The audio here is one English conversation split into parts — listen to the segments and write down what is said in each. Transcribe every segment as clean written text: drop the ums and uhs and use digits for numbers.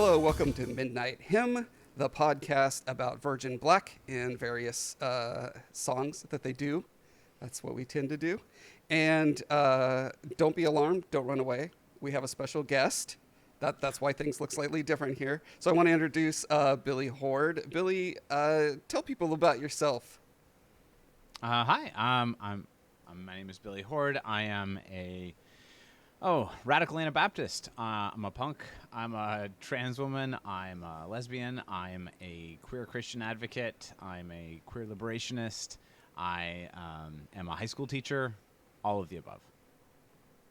Hello, welcome to Midnight Hymn, the podcast about Virgin Black and various songs that they do. That's what we tend to do. And don't be alarmed, don't run away. We have a special guest. That's why things look slightly different here. So I want to introduce Billie Horde. Billie, tell people about yourself. Hi, my name is Billie Horde. I am a radical Anabaptist. I'm a punk. I'm a trans woman. I'm a lesbian. I'm a queer Christian advocate. I'm a queer liberationist. I am a high school teacher. All of the above.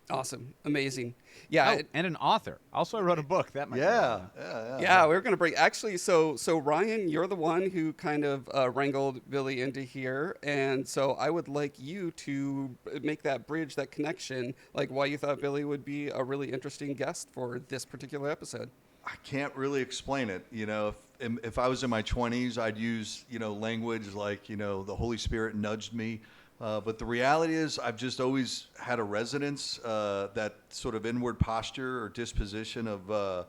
Awesome. Amazing. Yeah. And an author. Also, I wrote a book. That might Yeah, we're going to bring... Actually, so Ryan, you're the one who kind of wrangled Billie into here. And so I would like you to make that bridge, that connection, like why you thought Billie would be a really interesting guest for this particular episode. I can't really explain it. You know, if I was in my 20s, I'd use, language like, the Holy Spirit nudged me. But the reality is I've just always had a resonance, that sort of inward posture or disposition of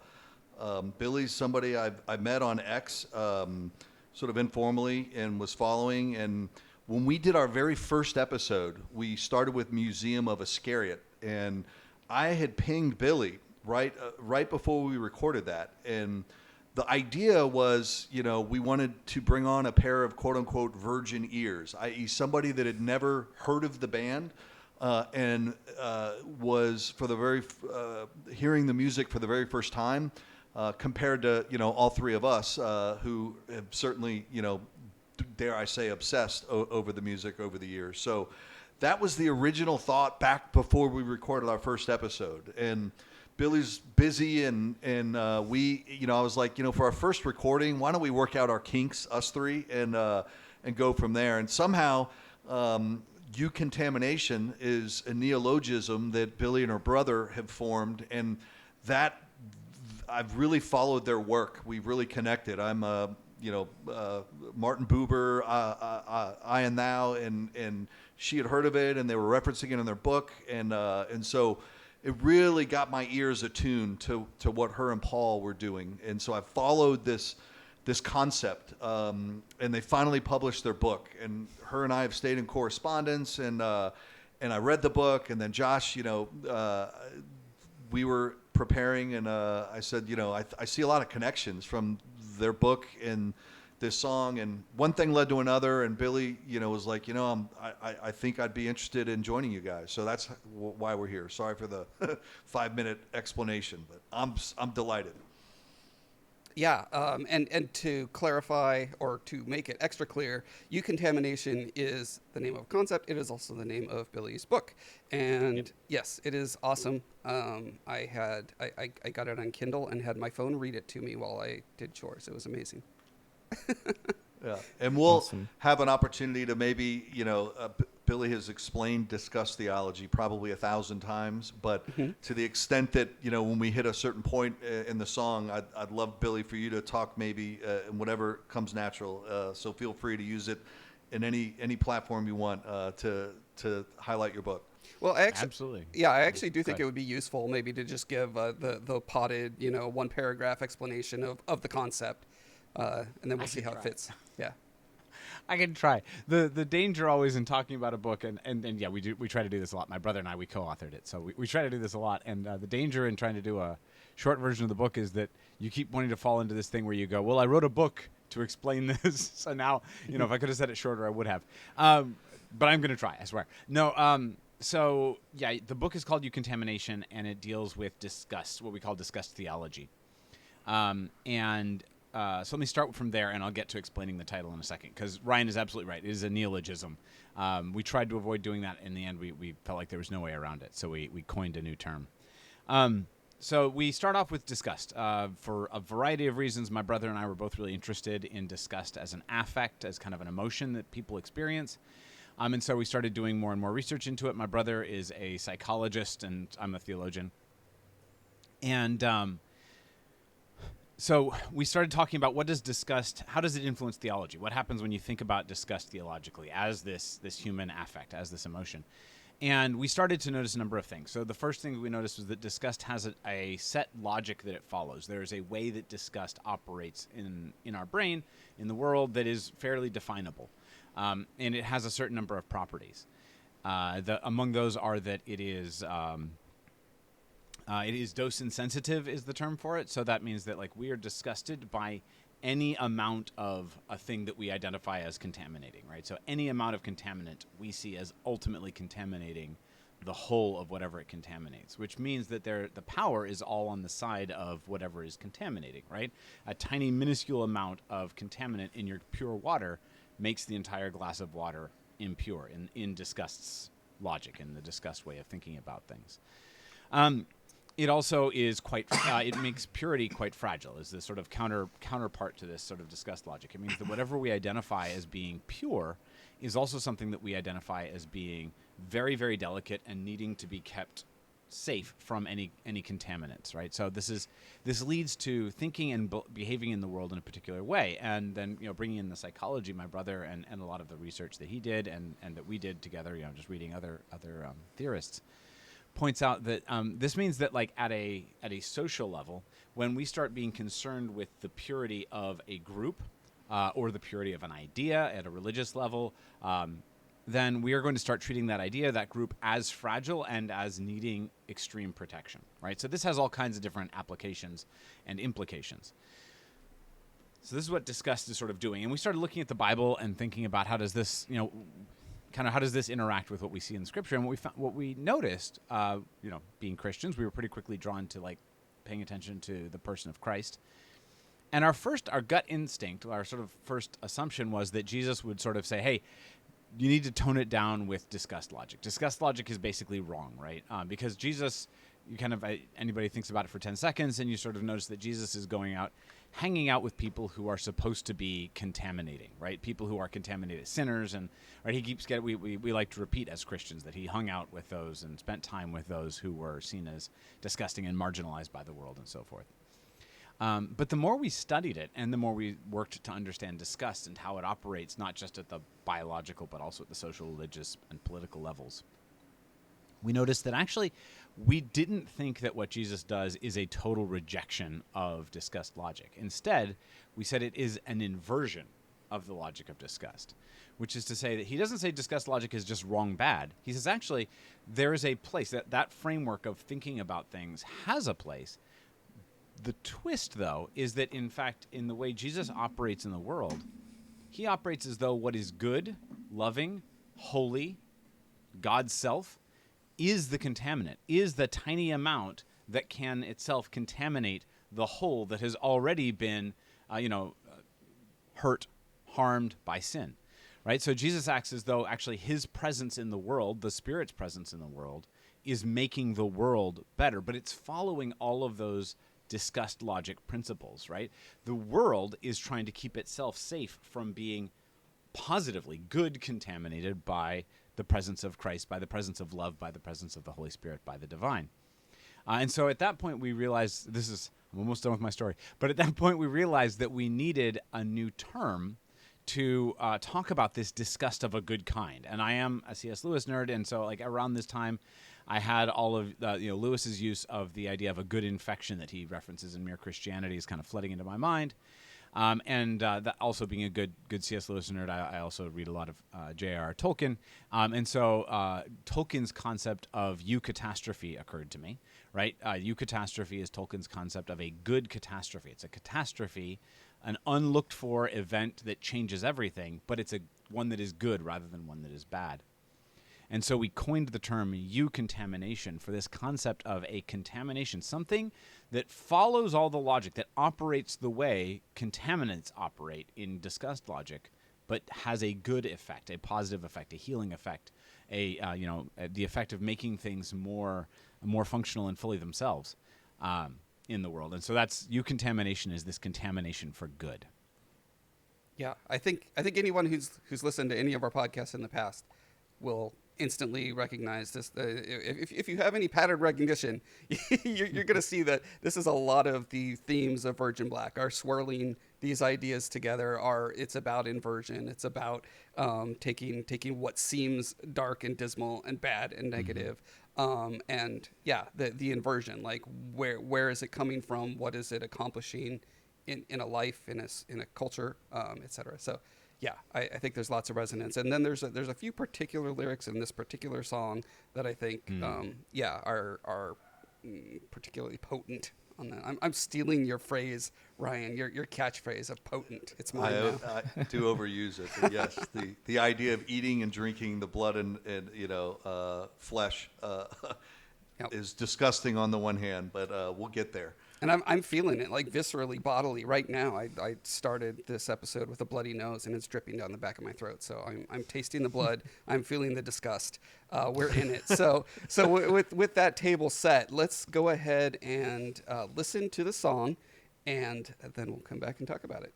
Billie's somebody I met on X, sort of informally, and was following. And when we did our very first episode, we started with Museum of Iscariot. And I had pinged Billie right before we recorded that. And the idea was, we wanted to bring on a pair of quote-unquote virgin ears, i.e. somebody that had never heard of the band and was for the very hearing the music for the very first time, compared to, all three of us who have certainly, dare I say, obsessed over the music over the years. So that was the original thought back before we recorded our first episode. And Billie's busy, and we, I was like, for our first recording, why don't we work out our kinks, us three, and go from there. And somehow, Eucontamination is a neologism that Billie and her brother have formed, and that I've really followed their work. We've really connected. I'm, Martin Buber, I and Thou, and she had heard of it, and they were referencing it in their book, and so it really got my ears attuned to what her and Paul were doing. And so I followed this concept, and they finally published their book. And her and I have stayed in correspondence, and I read the book. And then Josh, we were preparing, and I said, I see a lot of connections from their book and this song, and one thing led to another, and Billie, was like, I think I'd be interested in joining you guys. So that's why we're here. Sorry for the 5-minute explanation, but I'm delighted. Yeah, and to clarify or to make it extra clear, Eucontamination is the name of a concept. It is also the name of Billie's book, and yes, it is awesome. I got it on Kindle and had my phone read it to me while I did chores. It was amazing. Yeah, and we'll have an opportunity to maybe, Billie has discussed theology probably 1,000 times, but to the extent that, when we hit a certain point in the song, I'd love, Billie, for you to talk maybe in whatever comes natural. So feel free to use it in any platform you want to highlight your book. Well, Absolutely. Yeah, I actually do think it would be useful maybe to just give the potted, one paragraph explanation of the concept. And then we'll see how it fits. Yeah, I can try. The danger always in talking about a book, and yeah, we try to do this a lot. My brother and I, we co-authored it, so we try to do this a lot. And the danger in trying to do a short version of the book is that you keep wanting to fall into this thing where you go, well, I wrote a book to explain this, so now, if I could have said it shorter, I would have. But I'm going to try, I swear. No, so yeah, the book is called Eucontamination, and it deals with disgust, what we call disgust theology. So let me start from there, and I'll get to explaining the title in a second, because Ryan is absolutely right. It is a neologism. We tried to avoid doing that. In the end, we felt like there was no way around it, so we coined a new term. So we start off with disgust. For a variety of reasons, my brother and I were both really interested in disgust as an affect, as kind of an emotion that people experience. And so we started doing more and more research into it. My brother is a psychologist, and I'm a theologian. And so we started talking about what does disgust, how does it influence theology? What happens when you think about disgust theologically as this human affect, as this emotion? And we started to notice a number of things. So the first thing we noticed was that disgust has a set logic that it follows. There is a way that disgust operates in our brain, in the world, that is fairly definable. And it has a certain number of properties. Among those are that it is dose insensitive is the term for it. So that means that like we are disgusted by any amount of a thing that we identify as contaminating, right? So any amount of contaminant we see as ultimately contaminating the whole of whatever it contaminates, which means that the power is all on the side of whatever is contaminating, right? A tiny minuscule amount of contaminant in your pure water makes the entire glass of water impure in disgust's logic, in the disgust way of thinking about things. It also is quite, it makes purity quite fragile, is this sort of counterpart to this sort of disgust logic. It means that whatever we identify as being pure is also something that we identify as being very, very delicate and needing to be kept safe from any contaminants, right? So this leads to thinking and behaving in the world in a particular way, and then bringing in the psychology, my brother, and a lot of the research that he did and that we did together, just reading other theorists, points out that this means that like at a social level, when we start being concerned with the purity of a group or the purity of an idea at a religious level, then we are going to start treating that idea, that group, as fragile and as needing extreme protection, right? So this has all kinds of different applications and implications. So this is what disgust is sort of doing. And we started looking at the Bible and thinking about how does this, how does this interact with what we see in Scripture? And what we noticed, being Christians, we were pretty quickly drawn to like paying attention to the person of Christ. And our gut instinct, our sort of first assumption was that Jesus would sort of say, hey, you need to tone it down with disgust logic. Disgust logic is basically wrong, right? Because Jesus, anybody thinks about it for 10 seconds and you sort of notice that Jesus is going out, hanging out with people who are supposed to be contaminating, right? People who are contaminated sinners, and right, he keeps getting. We like to repeat as Christians that he hung out with those and spent time with those who were seen as disgusting and marginalized by the world and so forth. But the more we studied it, and the more we worked to understand disgust and how it operates, not just at the biological but also at the social, religious, and political levels, we noticed that actually we didn't think that what Jesus does is a total rejection of disgust logic. Instead, we said it is an inversion of the logic of disgust, which is to say that he doesn't say disgust logic is just wrong, bad. He says actually there is a place, that framework of thinking about things has a place. The twist, though, is that in fact, in the way Jesus operates in the world, he operates as though what is good, loving, holy, God's self, is the contaminant, is the tiny amount that can itself contaminate the whole that has already been, hurt, harmed by sin, right? So Jesus acts as though actually his presence in the world, the Spirit's presence in the world, is making the world better, but it's following all of those disgust logic principles, right? The world is trying to keep itself safe from being positively good contaminated by the presence of Christ, by the presence of love, by the presence of the Holy Spirit, by the divine. And so at that point we realized, I'm almost done with my story, but at that point we realized that we needed a new term to talk about this disgust of a good kind. And I am a C.S. Lewis nerd, and so like around this time I had all of Lewis's use of the idea of a good infection that he references in Mere Christianity is kind of flooding into my mind. And that also being a good C.S. Lewis nerd, I also read a lot of J.R.R. Tolkien. And so Tolkien's concept of eucatastrophe occurred to me, right? Eucatastrophe is Tolkien's concept of a good catastrophe. It's a catastrophe, an unlooked for event that changes everything, but it's one that is good rather than one that is bad. And so we coined the term Eucontamination for this concept of a contamination, something that follows all the logic, that operates the way contaminants operate in disgust logic, but has a good effect, a positive effect, a healing effect, the effect of making things more functional and fully themselves in the world. And so that's Eucontamination, is this contamination for good. Yeah, I think anyone who's listened to any of our podcasts in the past will instantly recognize this. If you have any pattern recognition, you're going to see that this is a lot of the themes of Virgin Black are swirling these ideas together. It's about inversion. It's about taking what seems dark and dismal and bad and negative, and yeah, the inversion. Like where is it coming from? What is it accomplishing in a life, in a culture, etc. So. Yeah, I think there's lots of resonance, and then there's a few particular lyrics in this particular song that I think, are particularly potent on that. I'm stealing your phrase, Ryan, your catchphrase of potent. It's mine now. I do overuse it, but yes, the idea of eating and drinking the blood and flesh is disgusting on the one hand, but we'll get there. And I'm feeling it, like viscerally, bodily, right now. I started this episode with a bloody nose, and it's dripping down the back of my throat. So I'm tasting the blood. I'm feeling the disgust. We're in it. So with that table set, let's go ahead and listen to the song, and then we'll come back and talk about it.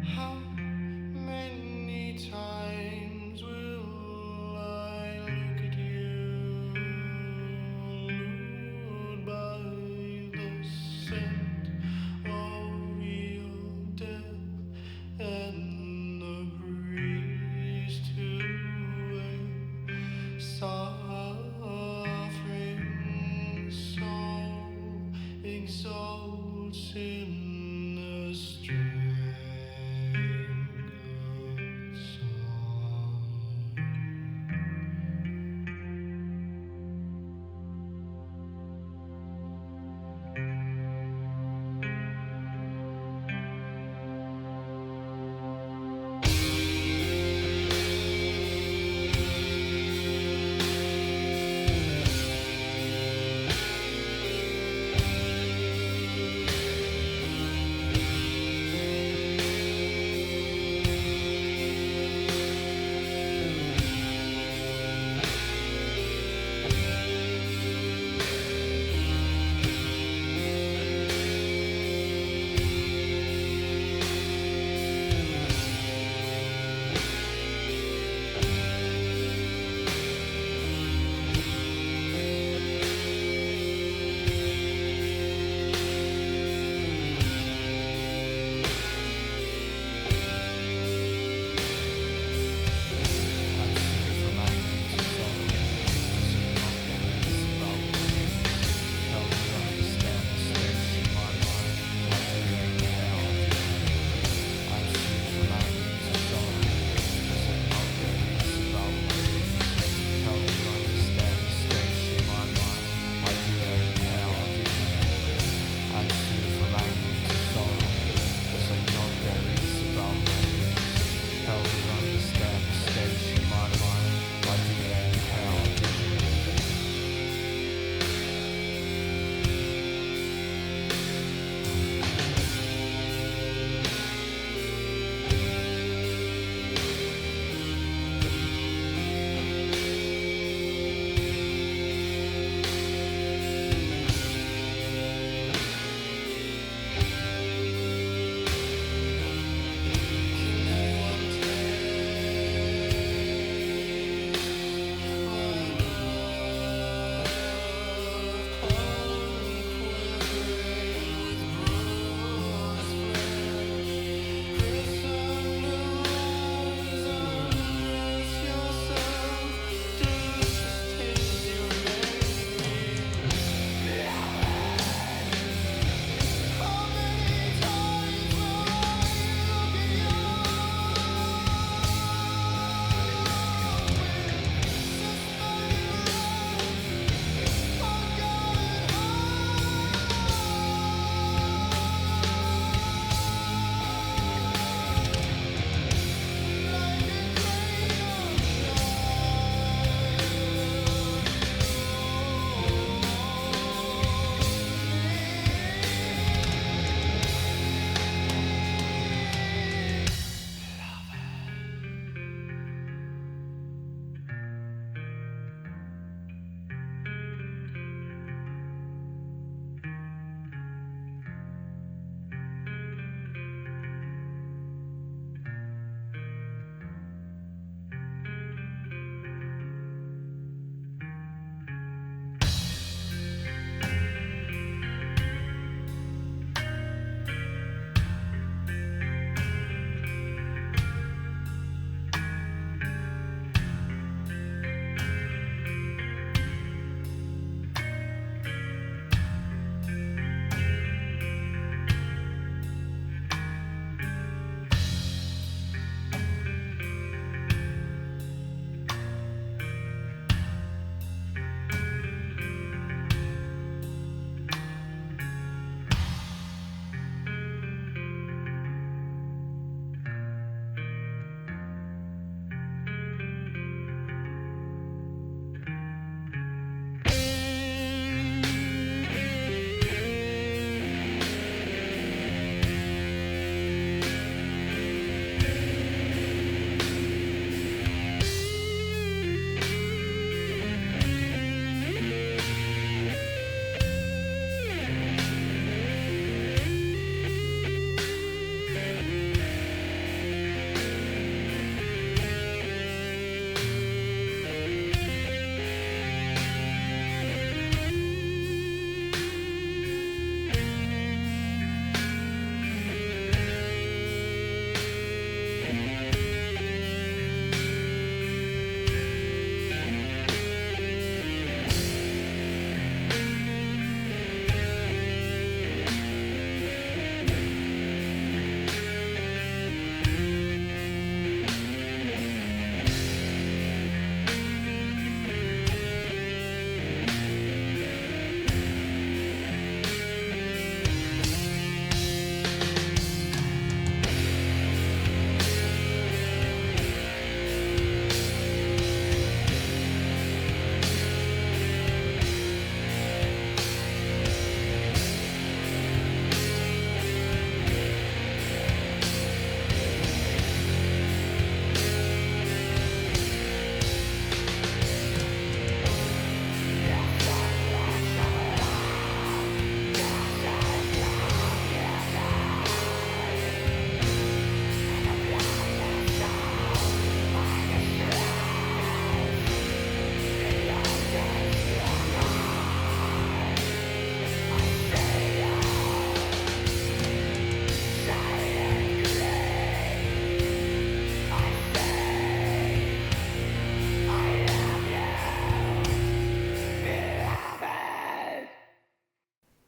How many times will I look at you, lured by the scent of your death and the breeze to a suffering soul exalts in the stream.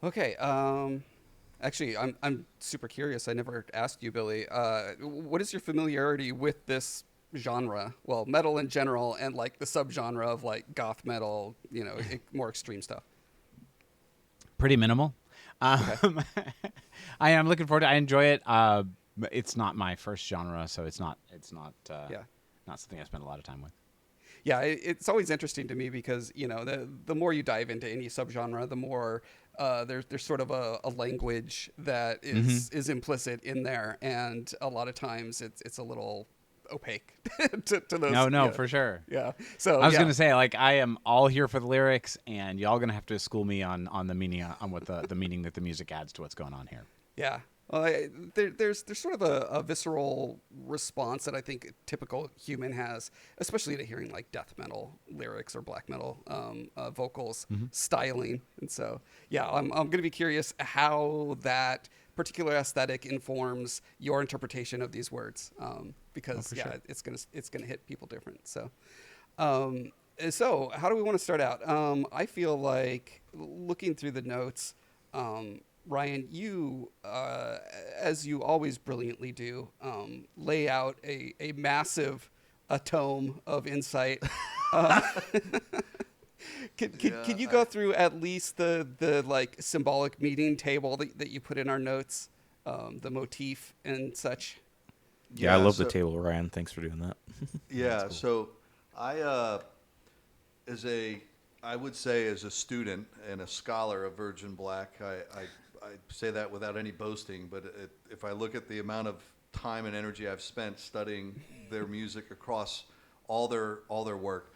Okay. Actually, I'm super curious. I never asked you, Billy. What is your familiarity with this genre? Well, metal in general, and like the subgenre of like goth metal, more extreme stuff. Pretty minimal. Okay. I am looking forward to. I enjoy it. But it's not my first genre, so it's not Yeah. not something I spend a lot of time with. Yeah, it's always interesting to me because the more you dive into any subgenre, the more there's sort of a language that is implicit in there, and a lot of times it's a little opaque to those. No, Yeah, for sure. yeah. So I was yeah. gonna say, like, I am all here for the lyrics, and y'all gonna have to school me on the meaning, on what the meaning that the music adds to what's going on here. Yeah. Well, there's sort of a visceral response that I think a typical human has, especially to hearing like death metal lyrics or black metal vocals styling. And so, yeah, I'm going to be curious how that particular aesthetic informs your interpretation of these words, because sure. it's gonna hit people different. So. So how do we want to start out? I feel like looking through the notes, Ryan, you, as you always brilliantly do, lay out a massive tome of insight. Can you go through at least the like symbolic meaning table that you put in our notes, the motif and such? Yeah, I love the table, Ryan. Thanks for doing that. Yeah, cool. So I would say as a student and a scholar of Virgin Black, I say that without any boasting, but if I look at the amount of time and energy I've spent studying their music across all their work,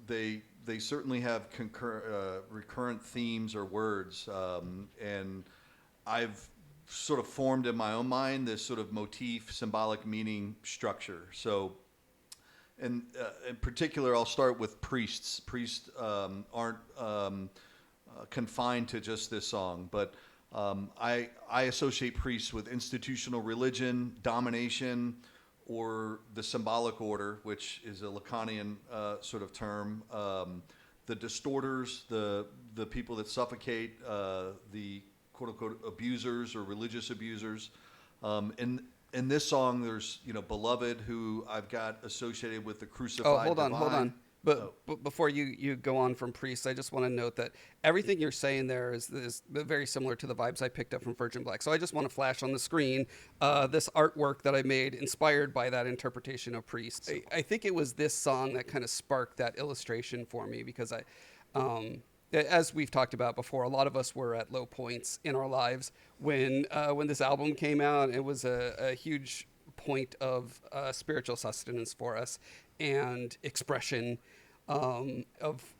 they certainly have recurrent themes or words, and I've sort of formed in my own mind this sort of motif, symbolic meaning structure. So, and in particular, I'll start with priests. Priests aren't confined to just this song, but I associate priests with institutional religion, domination, or the symbolic order, which is a Lacanian sort of term. The distorters, the people that suffocate, the quote-unquote abusers or religious abusers. In this song, there's beloved, who I've got associated with the crucified divine. Hold on. But before you go on from priests, I just want to note that everything you're saying there is very similar to the vibes I picked up from Virgin Black. So I just want to flash on the screen this artwork that I made inspired by that interpretation of priests. I think it was this song that kind of sparked that illustration for me, because as we've talked about before, a lot of us were at low points in our lives when this album came out. It was a huge point of spiritual sustenance for us and expression of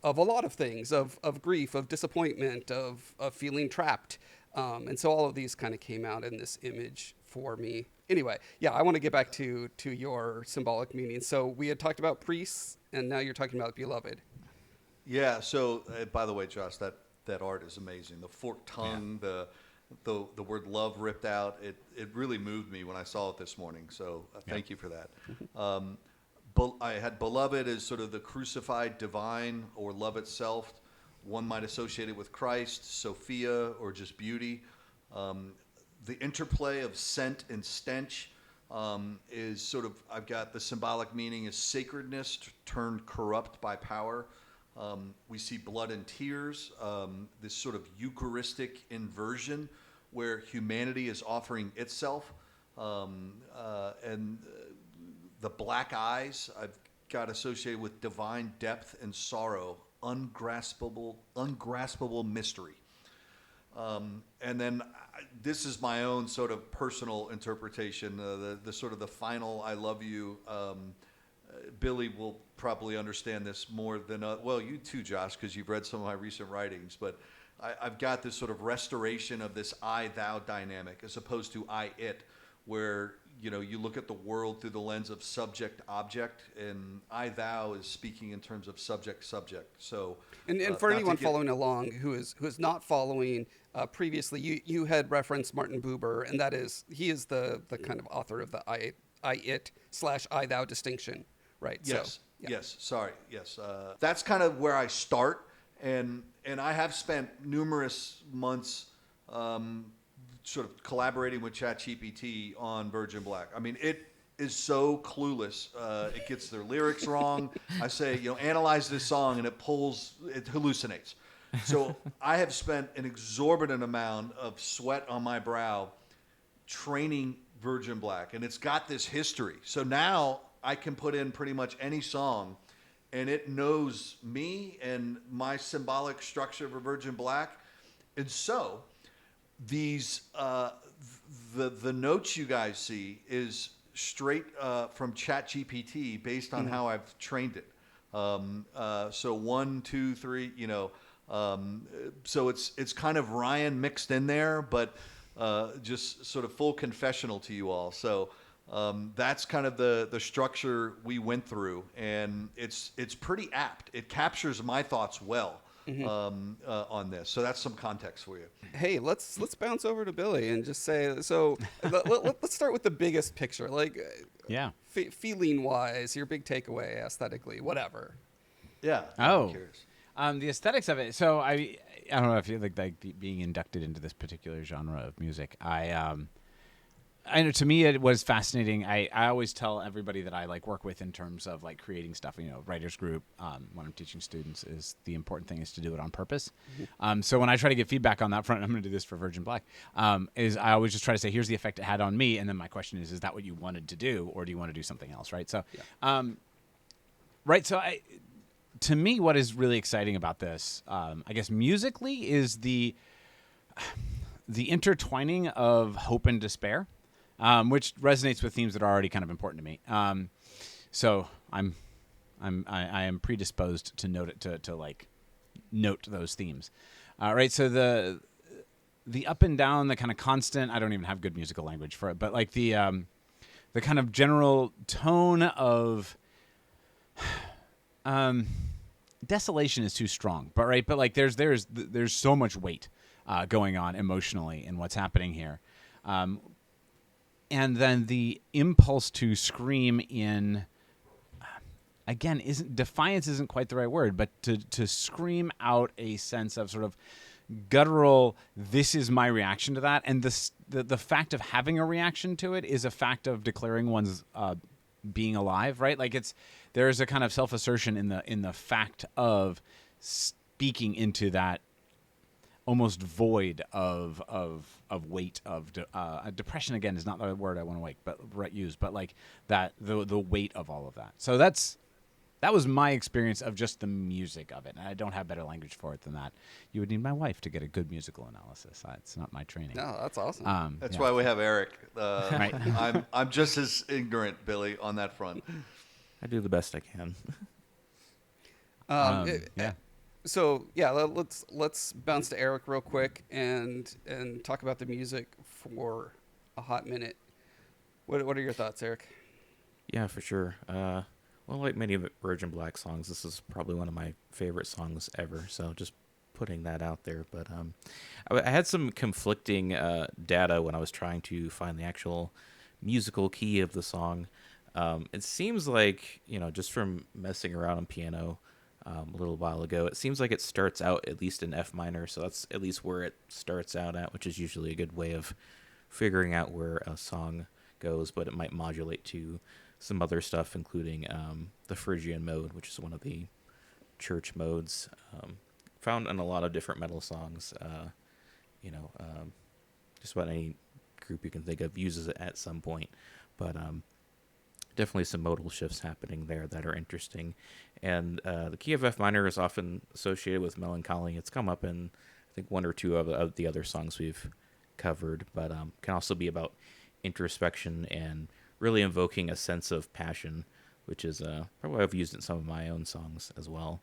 a lot of things, of grief, of disappointment, of feeling trapped. And so all of these kind of came out in this image for me. Anyway, yeah, I want to get back to your symbolic meaning. So we had talked about priests, and now you're talking about beloved. Yeah. So, by the way, Josh, that art is amazing. The forked tongue, the word love ripped out. It really moved me when I saw it this morning. So thank you for that. I had beloved as sort of the crucified divine, or love itself. One might associate it with Christ, Sophia, or just beauty. The interplay of scent and stench is sort of, I've got the symbolic meaning is sacredness turned corrupt by power. We see blood and tears, this sort of Eucharistic inversion where humanity is offering itself. And the black eyes I've got associated with divine depth and sorrow, ungraspable mystery. And then this is my own sort of personal interpretation, the sort of the final I love you. Billie will probably understand this more than, well, you too, Josh, because you've read some of my recent writings, but I've got this sort of restoration of this I-thou dynamic as opposed to I-it, where you look at the world through the lens of subject-object, and I-thou is speaking in terms of subject-subject. So, and for anyone following along who is not following, previously you had referenced Martin Buber, and he is the kind of author of the I-it/I-thou distinction, right? Yes. So, yeah. Yes. Sorry. Yes. That's kind of where I start, And I have spent numerous months sort of collaborating with ChatGPT on Virgin Black. I mean, it is so clueless. It gets their lyrics wrong. I say, analyze this song, and it hallucinates. So I have spent an exorbitant amount of sweat on my brow training Virgin Black, and it's got this history. So now I can put in pretty much any song, and it knows me and my symbolic structure for Virgin Black. And so these the notes you guys see is straight from ChatGPT based on how I've trained it. So 1, 2, 3, so it's kind of Ryan mixed in there, but just sort of full confessional to you all. So that's kind of the structure we went through, and it's pretty apt. It captures my thoughts well on this. So that's some context for you. Hey, let's bounce over to Billie and just say, so let's start with the biggest picture, like feeling wise, your big takeaway aesthetically, whatever. Yeah. Oh. I'm curious. The aesthetics of it. So I don't know if you like being inducted into this particular genre of music. I know, to me it was fascinating. I always tell everybody that I work with in terms of creating stuff, writers group, when I'm teaching students, is the important thing is to do it on purpose. So when I try to get feedback on that front, I'm going to do this for Virgin Black, is I always just try to say, here's the effect it had on me. And then my question is that what you wanted to do, or do you want to do something else? Right. So, to me, what is really exciting about this, I guess musically, is the intertwining of hope and despair. Which resonates with themes that are already kind of important to me. So I am predisposed to note it to note those themes. Right. So the up and down, the kind of constant. I don't even have good musical language for it, but the kind of general tone of desolation is too strong. But there's so much weight going on emotionally in what's happening here. And then the impulse to scream in, again, defiance isn't quite the right word, but to scream out a sense of sort of guttural, this is my reaction to that. And the fact of having a reaction to it is a fact of declaring one's being alive, right? There's a kind of self-assertion in the fact of speaking into that almost void of weight of depression. Again, is not the word I want to use, but that the weight of all of that. So that was my experience of just the music of it, and I don't have better language for it than that. You would need my wife to get a good musical analysis. It's not my training. No, that's awesome. That's why we have Eric. Right. I'm just as ignorant, Billie, on that front. I do the best I can. So yeah, let's bounce to Eric real quick and talk about the music for a hot minute. What are your thoughts, Eric? Yeah, for sure. Well, like many of Virgin Black songs, this is probably one of my favorite songs ever. So just putting that out there. But I had some conflicting data when I was trying to find the actual musical key of the song. It seems like, just from messing around on piano a little while ago, it seems like it starts out at least in F minor, so that's at least where it starts out at, which is usually a good way of figuring out where a song goes, but it might modulate to some other stuff, including the Phrygian mode, which is one of the church modes, found in a lot of different metal songs. Just about any group you can think of uses it at some point, but definitely some modal shifts happening there that are interesting. And the key of F minor is often associated with melancholy. It's come up in, I think, one or two of the other songs we've covered, but can also be about introspection and really invoking a sense of passion, which is probably I've used in some of my own songs as well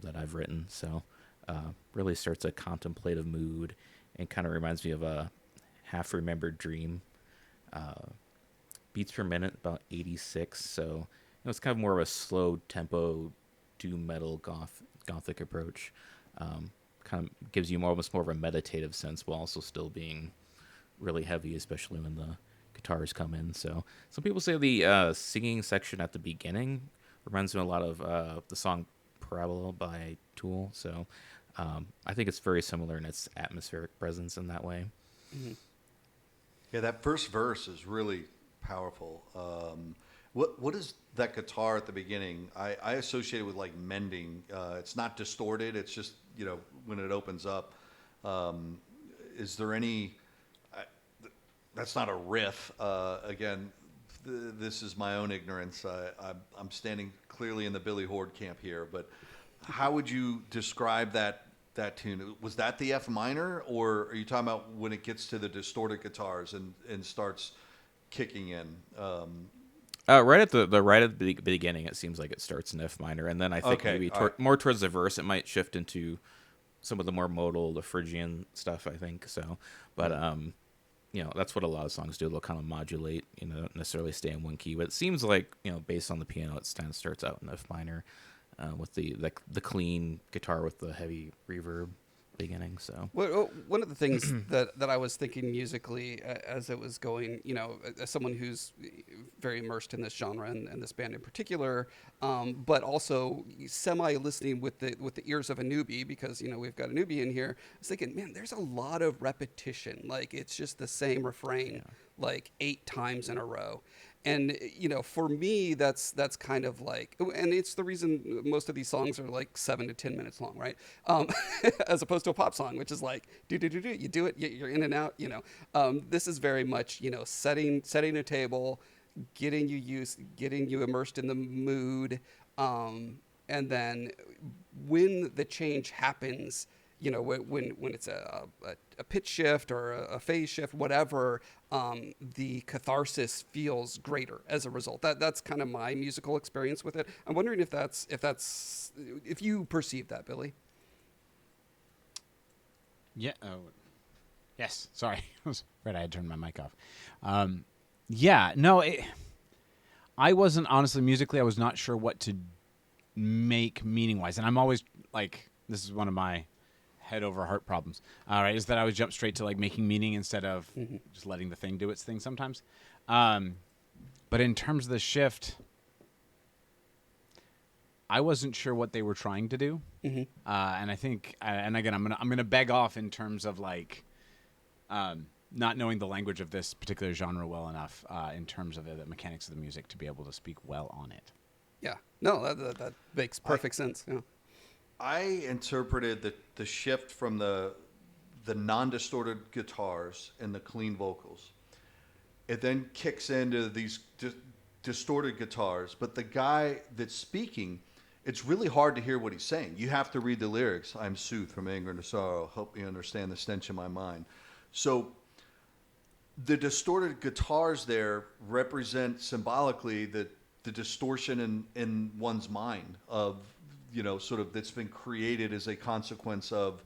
that I've written. So really starts a contemplative mood and kind of reminds me of a half-remembered dream. Beats per minute, about 86. So it's kind of more of a slow tempo, doom metal, gothic approach. Kind of gives you almost more of a meditative sense while also still being really heavy, especially when the guitars come in. So some people say the singing section at the beginning reminds me a lot of the song Parabola by Tool. So I think it's very similar in its atmospheric presence in that way. Mm-hmm. Yeah, that first verse is really powerful. What is that guitar at the beginning? I associate it with like mending. It's not distorted. It's just, when it opens up. Is there any? That's not a riff. Again, this is my own ignorance. I'm standing clearly in the Billie Horde camp here, but how would you describe that tune? Was that the F minor, or are you talking about when it gets to the distorted guitars and starts kicking in? Right at the beginning, it seems like it starts in F minor, and then I think maybe more towards the verse, it might shift into some of the more modal, the Phrygian stuff. I think so, but that's what a lot of songs do. They'll kind of modulate, don't necessarily stay in one key. But it seems like based on the piano, it kind of starts out in F minor, with the clean guitar with the heavy reverb beginning. So one of the things that I was thinking musically as it was going, as someone who's very immersed in this genre and this band in particular, but also semi-listening with the ears of a newbie, because we've got a newbie in here. I was thinking, man, there's a lot of repetition. Like it's just the same refrain like 8 times in a row. And for me, that's kind of like, and it's the reason most of these songs are like 7 to 10 minutes long, right? As opposed to a pop song, which is like you do it, you're in and out. This is very much setting a table, getting you immersed in the mood, and then when the change happens. When it's a pitch shift or a phase shift, whatever, the catharsis feels greater as a result. That's kind of my musical experience with it. I'm wondering if you perceive that, Billy. Yeah. Yes. Sorry. I was right. I had turned my mic off. Yeah. No. I wasn't honestly musically. I was not sure what to make meaning wise, and I'm always like, this is one of my head over heart problems. All right, is that I would jump straight to like making meaning instead of just letting the thing do its thing sometimes. But in terms of the shift, I wasn't sure what they were trying to do, and I think, and again, I'm gonna beg off in terms of like not knowing the language of this particular genre well enough in terms of the mechanics of the music to be able to speak well on it. Yeah, no, that makes perfect sense. Yeah. I interpreted the shift from the non-distorted guitars and the clean vocals. It then kicks into these distorted guitars, but the guy that's speaking, it's really hard to hear what he's saying. You have to read the lyrics. I'm soothed from anger and sorrow. Help me understand the stench in my mind. So the distorted guitars there represent symbolically the distortion in one's mind of, sort of that's been created as a consequence of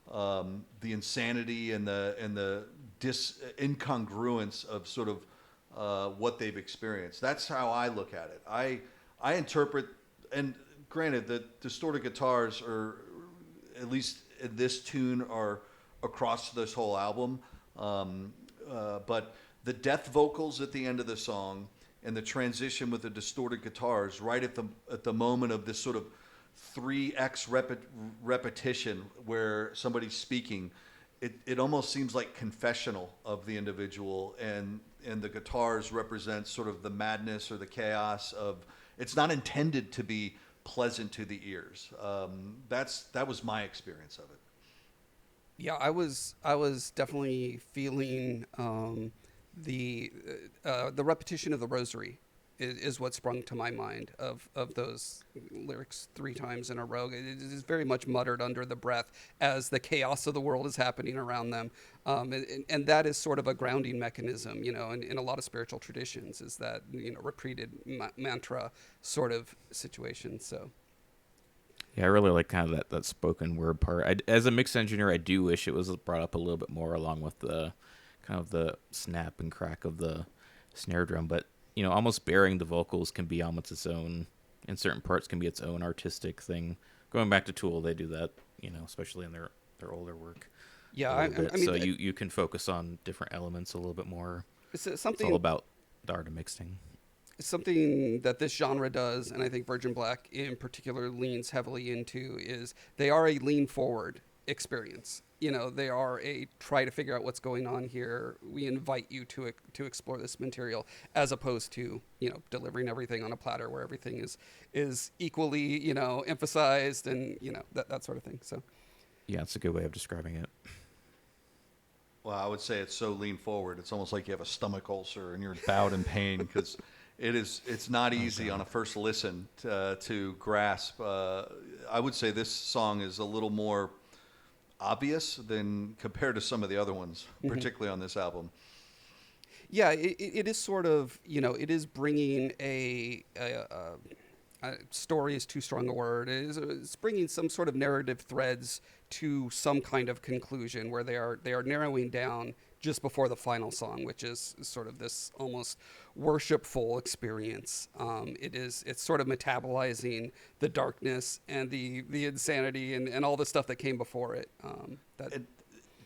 the insanity and the incongruence of sort of what they've experienced. That's how I look at it. I interpret, and granted, the distorted guitars are, at least in this tune, are across this whole album, but the death vocals at the end of the song and the transition with the distorted guitars right at the moment of this sort of 3x repetition where somebody's speaking, it almost seems like confessional of the individual, and the guitars represent sort of the madness or the chaos of, it's not intended to be pleasant to the ears. That was my experience of it. Yeah, I was definitely feeling the repetition of the rosary is what sprung to my mind of those lyrics 3 times in a row. It is very much muttered under the breath as the chaos of the world is happening around them. And that is sort of a grounding mechanism, in a lot of spiritual traditions, is that, repeated mantra sort of situation. So. Yeah, I really like kind of that spoken word part. As a mix engineer, I do wish it was brought up a little bit more along with the kind of the snap and crack of the snare drum, but almost burying the vocals can be almost its own, in certain parts can be its own artistic thing. Going back to Tool, they do that, especially in their older work. Yeah, I mean, so you can focus on different elements a little bit more. It's something. It's all about the art of mixing. something that this genre does, and I think Virgin Black in particular leans heavily into, is they are a lean forward experience. They are a try to figure out what's going on here. We invite you to explore this material, as opposed to delivering everything on a platter where everything is equally emphasized and that sort of thing. So Yeah, it's a good way of describing it. Well, I would say it's so lean forward. It's almost like you have a stomach ulcer and you're bowed in pain, because it's not easy on a first listen to grasp. I would say this song is a little more obvious than compared to some of the other ones, particularly on this album. Yeah, it is sort of, it is bringing a story is too strong a word. It's bringing some sort of narrative threads to some kind of conclusion where they are narrowing down just before the final song, which is sort of this almost worshipful experience. It's sort of metabolizing the darkness and the insanity and all the stuff that came before it.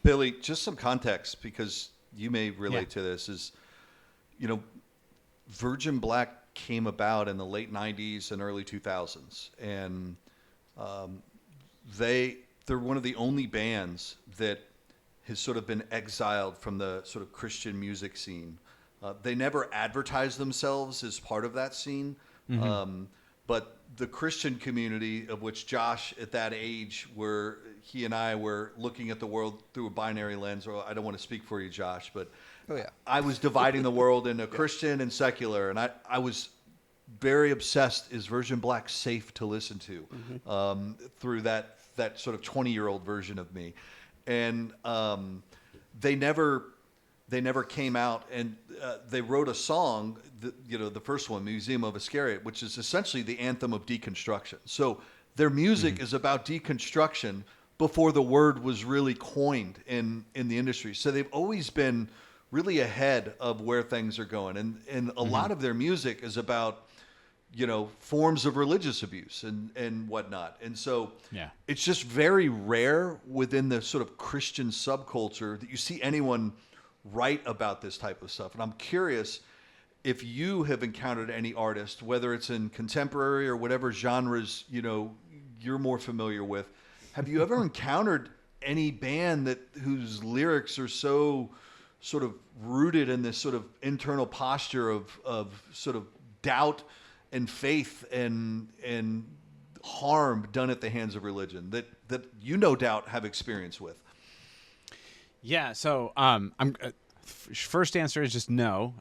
Billie, just some context, because you may relate to this, is, Virgin Black came about in the late 90s and early 2000s. And they're one of the only bands that has sort of been exiled from the sort of Christian music scene. They never advertised themselves as part of that scene. But the Christian community, of which Josh, at that age, where he and I were looking at the world through a binary lens, or I don't want to speak for you, Josh, but I was dividing the world into Christian and secular, and I was very obsessed. Is Virgin Black safe to listen to through that sort of 20-year-old version of me? And they never came out, and they wrote a song, the first one, Museum of Iscariot, which is essentially the anthem of deconstruction. So their music is about deconstruction before the word was really coined in the industry. So they've always been really ahead of where things are going. And a lot of their music is about, forms of religious abuse and whatnot. And so it's just very rare within the sort of Christian subculture that you see anyone write about this type of stuff. And I'm curious if you have encountered any artist, whether it's in contemporary or whatever genres, you're more familiar with. Have you ever encountered any band whose lyrics are so sort of rooted in this sort of internal posture of sort of doubt and faith and harm done at the hands of religion that you no doubt have experience with? Yeah. So first answer is just no.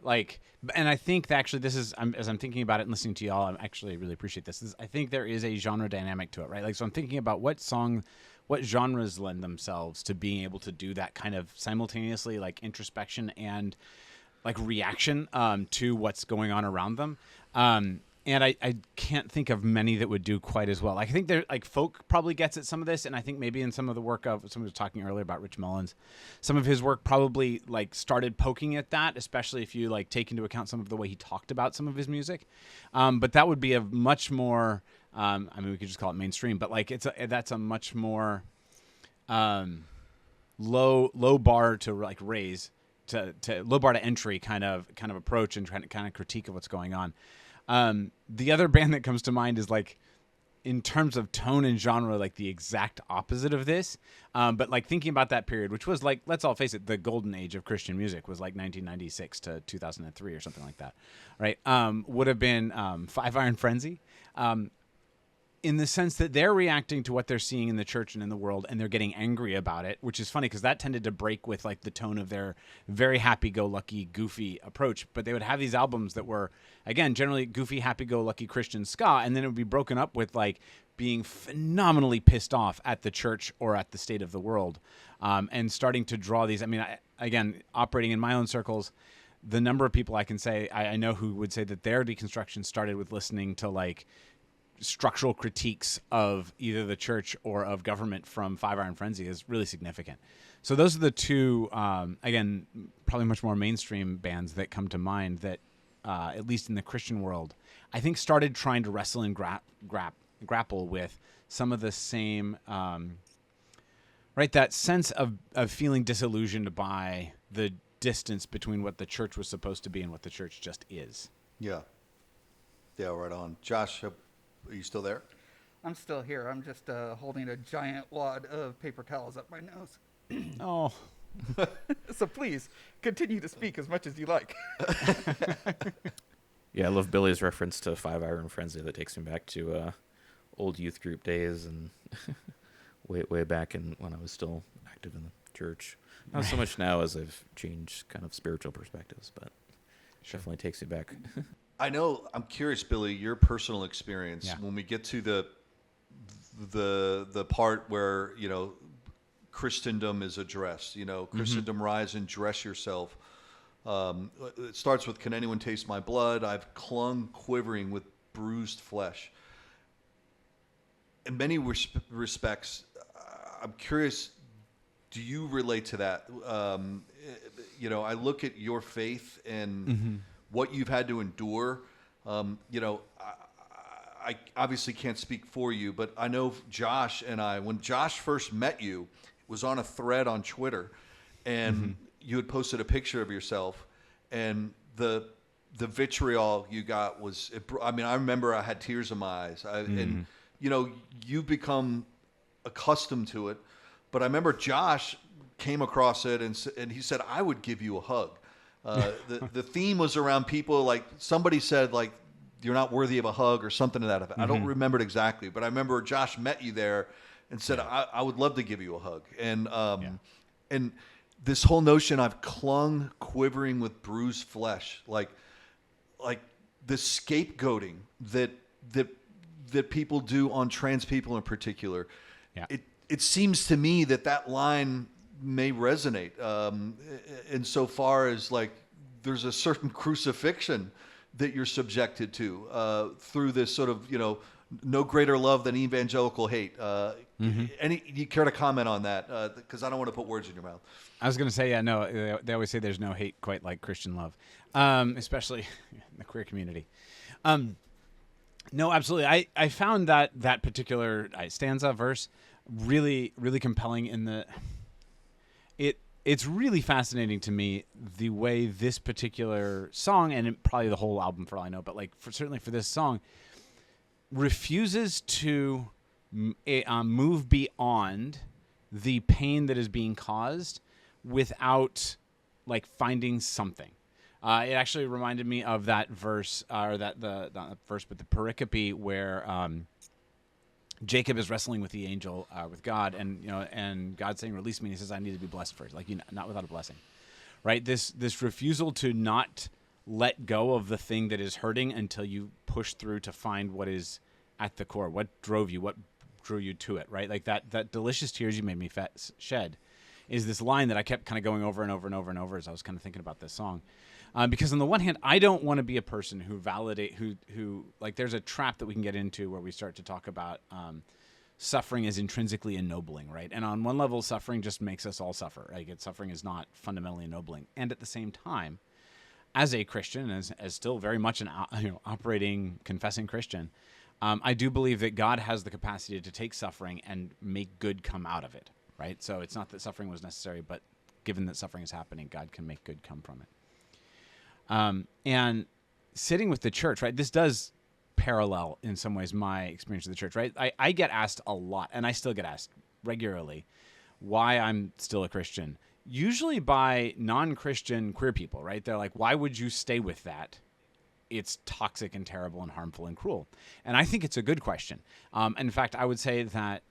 And I think that actually this is, as I'm thinking about it and listening to y'all, I actually really appreciate this. I think there is a genre dynamic to it, right? So I'm thinking about what genres lend themselves to being able to do that kind of simultaneously, introspection and reaction to what's going on around them. And I can't think of many that would do quite as well. I think folk probably gets at some of this, and I think maybe in some of the work of someone was talking earlier about Rich Mullins, some of his work probably started poking at that, especially if you take into account some of the way he talked about some of his music. But that would be a much more, we could just call it mainstream, but that's a much more low bar to raise to low bar to entry kind of approach and kind of critique of what's going on. The other band that comes to mind is in terms of tone and genre, the exact opposite of this. But thinking about that period, which was let's all face it, the golden age of Christian music was 1996 to 2003 or something like that, right? Would have been Five Iron Frenzy. In the sense that they're reacting to what they're seeing in the church and in the world, and they're getting angry about it, which is funny because that tended to break with the tone of their very happy-go-lucky, goofy approach. But they would have these albums that were, again, generally goofy, happy-go-lucky Christian ska, and then it would be broken up with being phenomenally pissed off at the church or at the state of the world, and starting to draw these. Again, operating in my own circles, the number of people I can say I know who would say that their deconstruction started with listening to structural critiques of either the church or of government from Five Iron Frenzy is really significant. So those are the two, again, probably much more mainstream bands that come to mind that, at least in the Christian world, I think started trying to wrestle and grapple with some of the same, that sense of feeling disillusioned by the distance between what the church was supposed to be and what the church just is. Yeah. Yeah, right on. Josh, are you still there? I'm still here. I'm just holding a giant wad of paper towels up my nose. Oh, So please continue to speak as much as you like. Yeah, I love Billie's reference to 5 Iron Frenzy. That takes me back to old youth group days and way back in when I was still active in the church. Not so much now as I've changed kind of spiritual perspectives, but definitely takes me back. I know. I'm curious, Billy, your personal experience Yeah. when we get to the part where Christendom is addressed. Christendom, rise and dress yourself. It starts with, "Can anyone taste my blood? I've clung quivering with bruised flesh." In many respects, I'm curious. Do you relate to that? I look at your faith and what you've had to endure. I obviously can't speak for you, but I know Josh and I, when Josh first met you, was on a thread on Twitter, and you had posted a picture of yourself, and the vitriol you got was, I remember I had tears in my eyes. And you've become accustomed to it. But I remember Josh came across it and he said, "I would give you a hug." The theme was around people, like somebody said, like, "You're not worthy of a hug," or something to that effect. I don't remember it exactly, but I remember Josh met you there and said, I would love to give you a hug. And this whole notion, "I've clung quivering with bruised flesh," like the scapegoating that people do on trans people in particular. Yeah. It seems to me that line may resonate insofar as, like, there's a certain crucifixion that you're subjected to through this sort of, no greater love than evangelical hate. You care to comment on that? Because I don't want to put words in your mouth. I was going to say, yeah, no, they always say there's no hate quite like Christian love, especially in the queer community. No, absolutely. I found that particular stanza verse really, really compelling it's really fascinating to me the way this particular song, and probably the whole album for all I know, but certainly for this song, refuses to move beyond the pain that is being caused without finding something. It actually reminded me of that verse, or not the verse, but the pericope where Jacob is wrestling with the angel, with God, and God saying, "Release me." And he says, "I need to be blessed first." Not without a blessing, right? This refusal to not let go of the thing that is hurting until you push through to find what is at the core. What drew you to it, right? Like that delicious tears you made me shed is this line that I kept kind of going over and over and over and over as I was kind of thinking about this song. Because on the one hand, I don't want to be a person who who there's a trap that we can get into where we start to talk about suffering as intrinsically ennobling, right? And on one level, suffering just makes us all suffer. Suffering is not fundamentally ennobling. And at the same time, as a Christian, as still very much an operating, confessing Christian, I do believe that God has the capacity to take suffering and make good come out of it, right? So it's not that suffering was necessary, but given that suffering is happening, God can make good come from it. And sitting with the church, right? This does parallel in some ways my experience of the church, right? I get asked a lot, and I still get asked regularly, why I'm still a Christian, usually by non-Christian queer people, right? They're like, "Why would you stay with that? It's toxic and terrible and harmful and cruel." And I think it's a good question. In fact, I would say that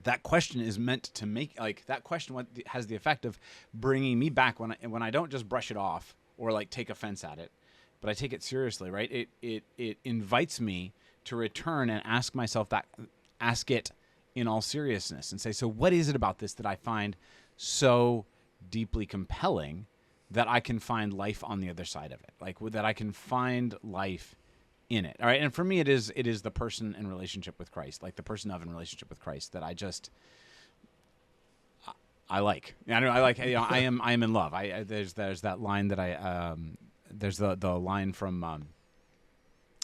that question is meant to make, that question has the effect of bringing me back when I don't just brush it off or take offense at it, but I take it seriously, right? It invites me to return and ask it in all seriousness and say, so what is it about this that I find so deeply compelling that I can find life on the other side of it? That I can find life in it. All right. And for me, it is the person in relationship with Christ, the person in relationship with Christ that I like. I am in love. There's that line that there's the line from,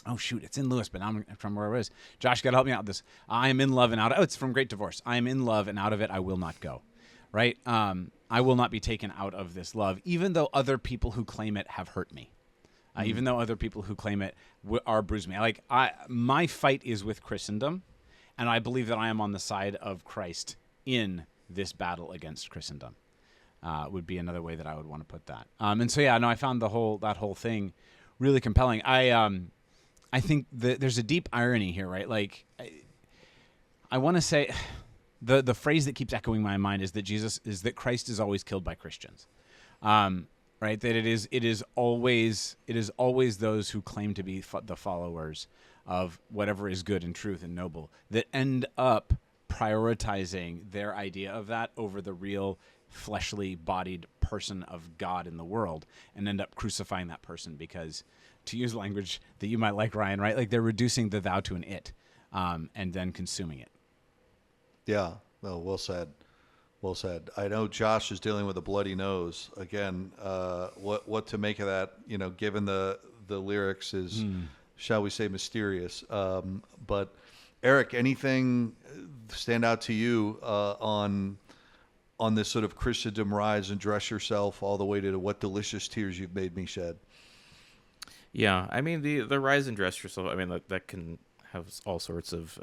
oh shoot, it's in Lewis, but now I'm from where it is. Josh, got to help me out with this. I am in love and out of, it's from Great Divorce. I am in love and out of it I will not go. Right. I will not be taken out of this love, even though other people who claim it have hurt me. even though other people who claim it are bruising me. My fight is with Christendom, and I believe that I am on the side of Christ in this battle against Christendom. Would be another way that I would want to put that. And so I found that whole thing really compelling. I think that there's a deep irony here, right? Like, I want to say, the phrase that keeps echoing in my mind is that Christ is always killed by Christians, right? That it is always those who claim to be the followers of whatever is good and truth and noble that end up prioritizing their idea of that over the real fleshly bodied person of God in the world, and end up crucifying that person because, to use language that you might like, Ryan, right? Like, they're reducing the thou to an it, and then consuming it. Yeah, no, well said. Well said. I know Josh is dealing with a bloody nose. Again, what to make of that, given the lyrics is, shall we say, mysterious. But Eric, anything stand out to you on this sort of Christendom rise and dress yourself all the way to what delicious tears you've made me shed? Yeah, I mean, the rise and dress yourself, I mean, that can have all sorts of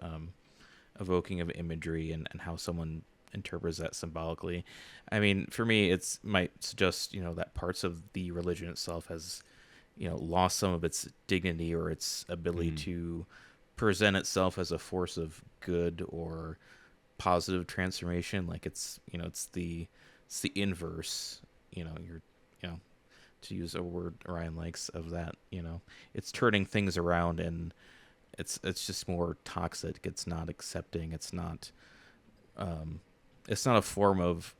evoking of imagery and how someone interprets that symbolically. I mean, for me, it might suggest, that parts of the religion itself has, lost some of its dignity or its ability to present itself as a force of good or positive transformation. Like, it's the inverse, to use a word Ryan likes of that, it's turning things around, and it's just more toxic. It's not accepting. It's not a form of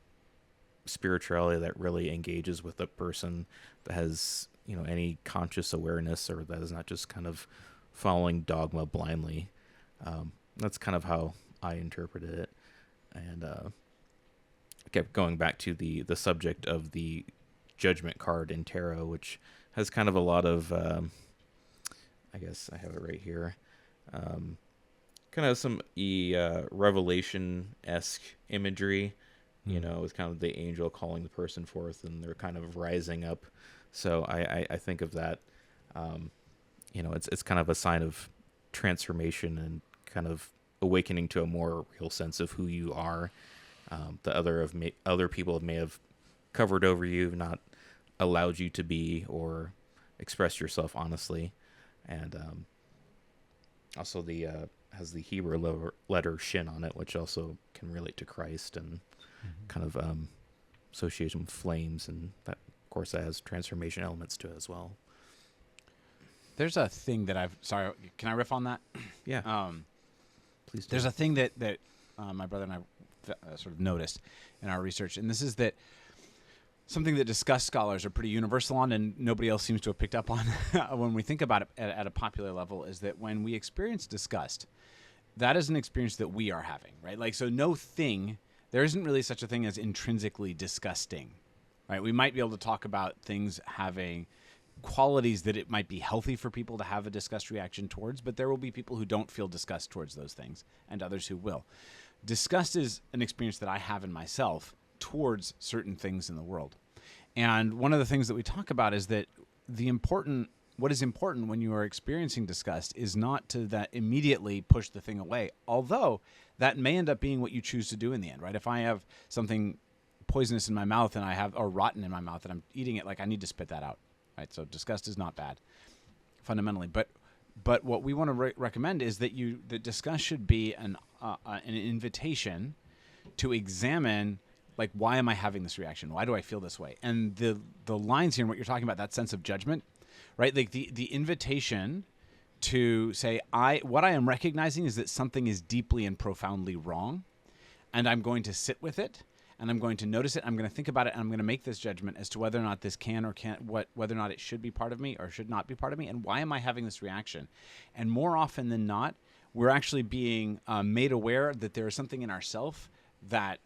spirituality that really engages with a person that has, any conscious awareness, or that is not just kind of following dogma blindly. That's kind of how I interpreted it. And kept going back to the subject of the judgment card in tarot, which has kind of a lot of, I guess I have it right here, kind of some Revelation-esque imagery, with kind of the angel calling the person forth, and they're kind of rising up. So I think of that, it's kind of a sign of transformation and kind of awakening to a more real sense of who you are. The other people may have covered over you, not allowed you to be or express yourself honestly. And also has the Hebrew letter shin on it, which also can relate to Christ and kind of association with flames, and that, of course, that has transformation elements to it as well. There's a thing that sorry, can I riff on that? Yeah. Please do. There's a thing that my brother and I sort of noticed in our research, and this is that something that disgust scholars are pretty universal on, and nobody else seems to have picked up on when we think about it at a popular level, is that when we experience disgust, that is an experience that we are having, right? Like, so there isn't really such a thing as intrinsically disgusting, right? We might be able to talk about things having qualities that it might be healthy for people to have a disgust reaction towards, but there will be people who don't feel disgust towards those things, and others who will. Disgust is an experience that I have in myself towards certain things in the world. And one of the things that we talk about is that what is important when you are experiencing disgust is not to that immediately push the thing away, although that may end up being what you choose to do in the end, right? If I have something poisonous in my mouth or rotten in my mouth and I'm eating it, like, I need to spit that out, right? So disgust is not bad fundamentally, but what we want to recommend is that the disgust should be an invitation to examine, like, why am I having this reaction? Why do I feel this way? And the lines here and what you're talking about, that sense of judgment, right? Like the invitation to say, what I am recognizing is that something is deeply and profoundly wrong, and I'm going to sit with it, and I'm going to notice it. I'm going to think about it, and I'm going to make this judgment as to whether or not this can or can't, whether or not it should be part of me or should not be part of me, and why am I having this reaction? And more often than not, we're actually being made aware that there is something in ourself that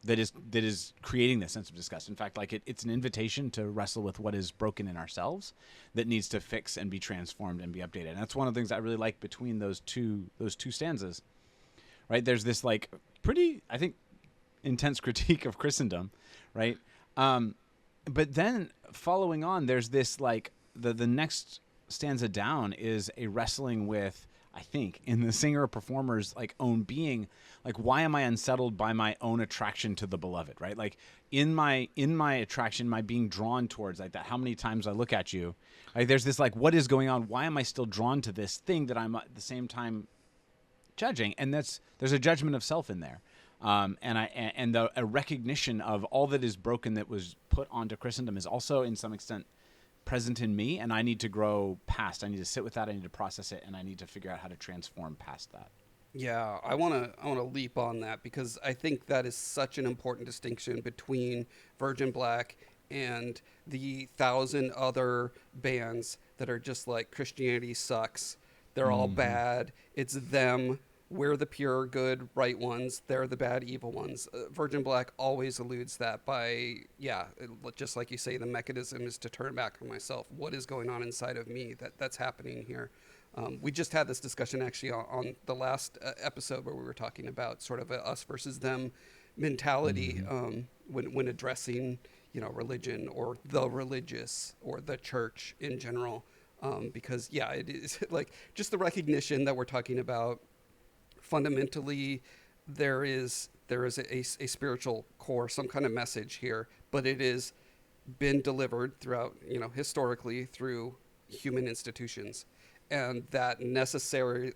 is creating this sense of disgust. In fact, like it's an invitation to wrestle with what is broken in ourselves that needs to fix and be transformed and be updated. And that's one of the things I really like between those two stanzas, right? There's this, like, pretty, I think, intense critique of Christendom, right? But then following on, there's this, like, the next stanza down is a wrestling with, I think, in the singer or performer's like own being, like, why am I unsettled by my own attraction to the beloved, right? Like in my attraction, my being drawn towards like that. How many times I look at you, like there's this like, what is going on? Why am I still drawn to this thing that I'm at the same time judging? And there's a judgment of self in there. And a recognition of all that is broken that was put onto Christendom is also in some extent present in me, and I need to grow past. I need to sit with that. I need to process it, and I need to figure out how to transform past that. Yeah, I want to leap on that because I think that is such an important distinction between Virgin Black and the 1,000 other bands that are just like Christianity sucks. They're all bad. It's them. We're the pure, good, right ones. They're the bad, evil ones. Virgin Black always alludes that by, just like you say, the mechanism is to turn back on myself. What is going on inside of me that's happening here? We just had this discussion actually on the last episode where we were talking about sort of a us versus them mentality when addressing, religion or the religious or the church in general. Because, it is like just the recognition that we're talking about. Fundamentally, there is a spiritual core, some kind of message here, but it has been delivered throughout, historically through human institutions. And that necessary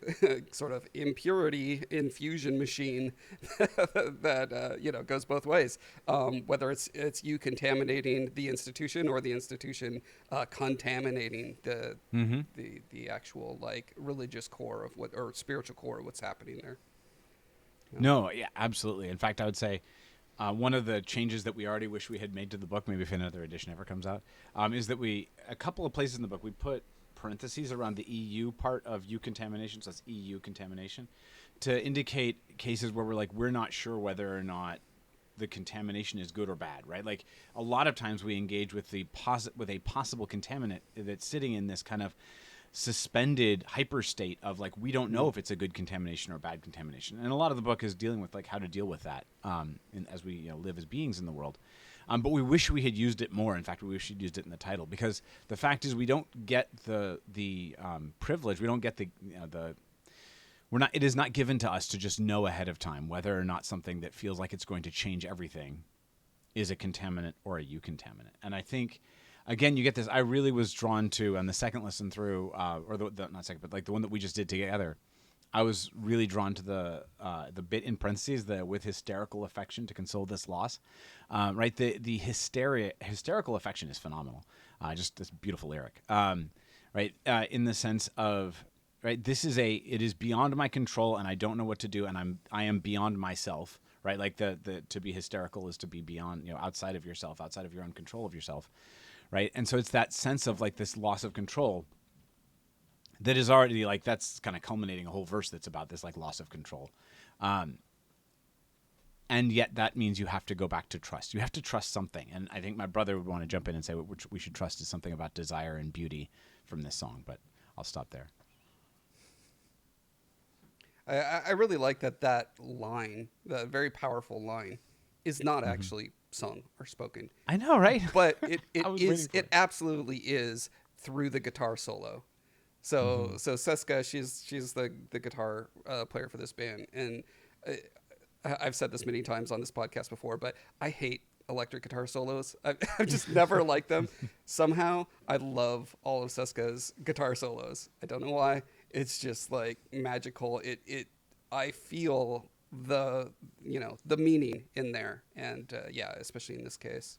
sort of impurity infusion machine that goes both ways. Whether it's you contaminating the institution or the institution contaminating the actual like religious core of what, or spiritual core of what's happening there. No, yeah, absolutely. In fact, I would say one of the changes that we already wish we had made to the book, maybe if another edition ever comes out, is that a couple of places in the book we put parentheses around the EU part of Eucontamination, so that's EU contamination, to indicate cases where we're not sure whether or not the contamination is good or bad, right? Like a lot of times we engage with a possible contaminant that's sitting in this kind of suspended hyper state of like, we don't know if it's a good contamination or bad contamination. And a lot of the book is dealing with like how to deal with that as we live as beings in the world. But we wish we had used it more. In fact, we wish we'd used it in the title, because the fact is we don't get the privilege. We don't get it is not given to us to just know ahead of time whether or not something that feels like it's going to change everything is a contaminant or a eucontaminant. And I think, again, you get this. I really was drawn to, on the second listen through, or not second, but like the one that we just did together, I was really drawn to the bit in parentheses, the with hysterical affection to console this loss, right? The hysterical affection is phenomenal. Just this beautiful lyric, right? In the sense of, right, it is beyond my control and I don't know what to do, and I am beyond myself, right? Like to be hysterical is to be beyond, outside of yourself, outside of your own control of yourself, right? And so it's that sense of like this loss of control that is already like, that's kind of culminating a whole verse that's about this like loss of control. And yet that means you have to go back to trust. You have to trust something. And I think my brother would want to jump in and say what we should trust is something about desire and beauty from this song, but I'll stop there. I really like that line, the very powerful line, is not actually sung or spoken. I know, right? But it absolutely is through the guitar solo. So Seska, she's the guitar player for this band, and I've said this many times on this podcast before, but I hate electric guitar solos. I've just never liked them. Somehow I love all of Seska's guitar solos. I don't know why. It's just like magical. I feel the meaning in there, and especially in this case.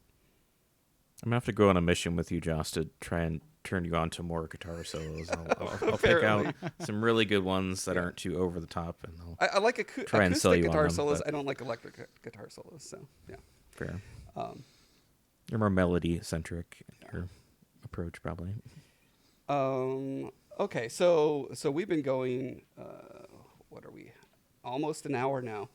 I'm gonna have to go on a mission with you, Joss, to try and turn you on to more guitar solos. I'll pick out some really good ones that aren't too over the top, and I like try and sell acoustic you guitar on them, solos. but- I don't like electric guitar solos. So yeah, fair. You're more melody centric in your approach, probably. Okay, so we've been going. What are we? Almost an hour now.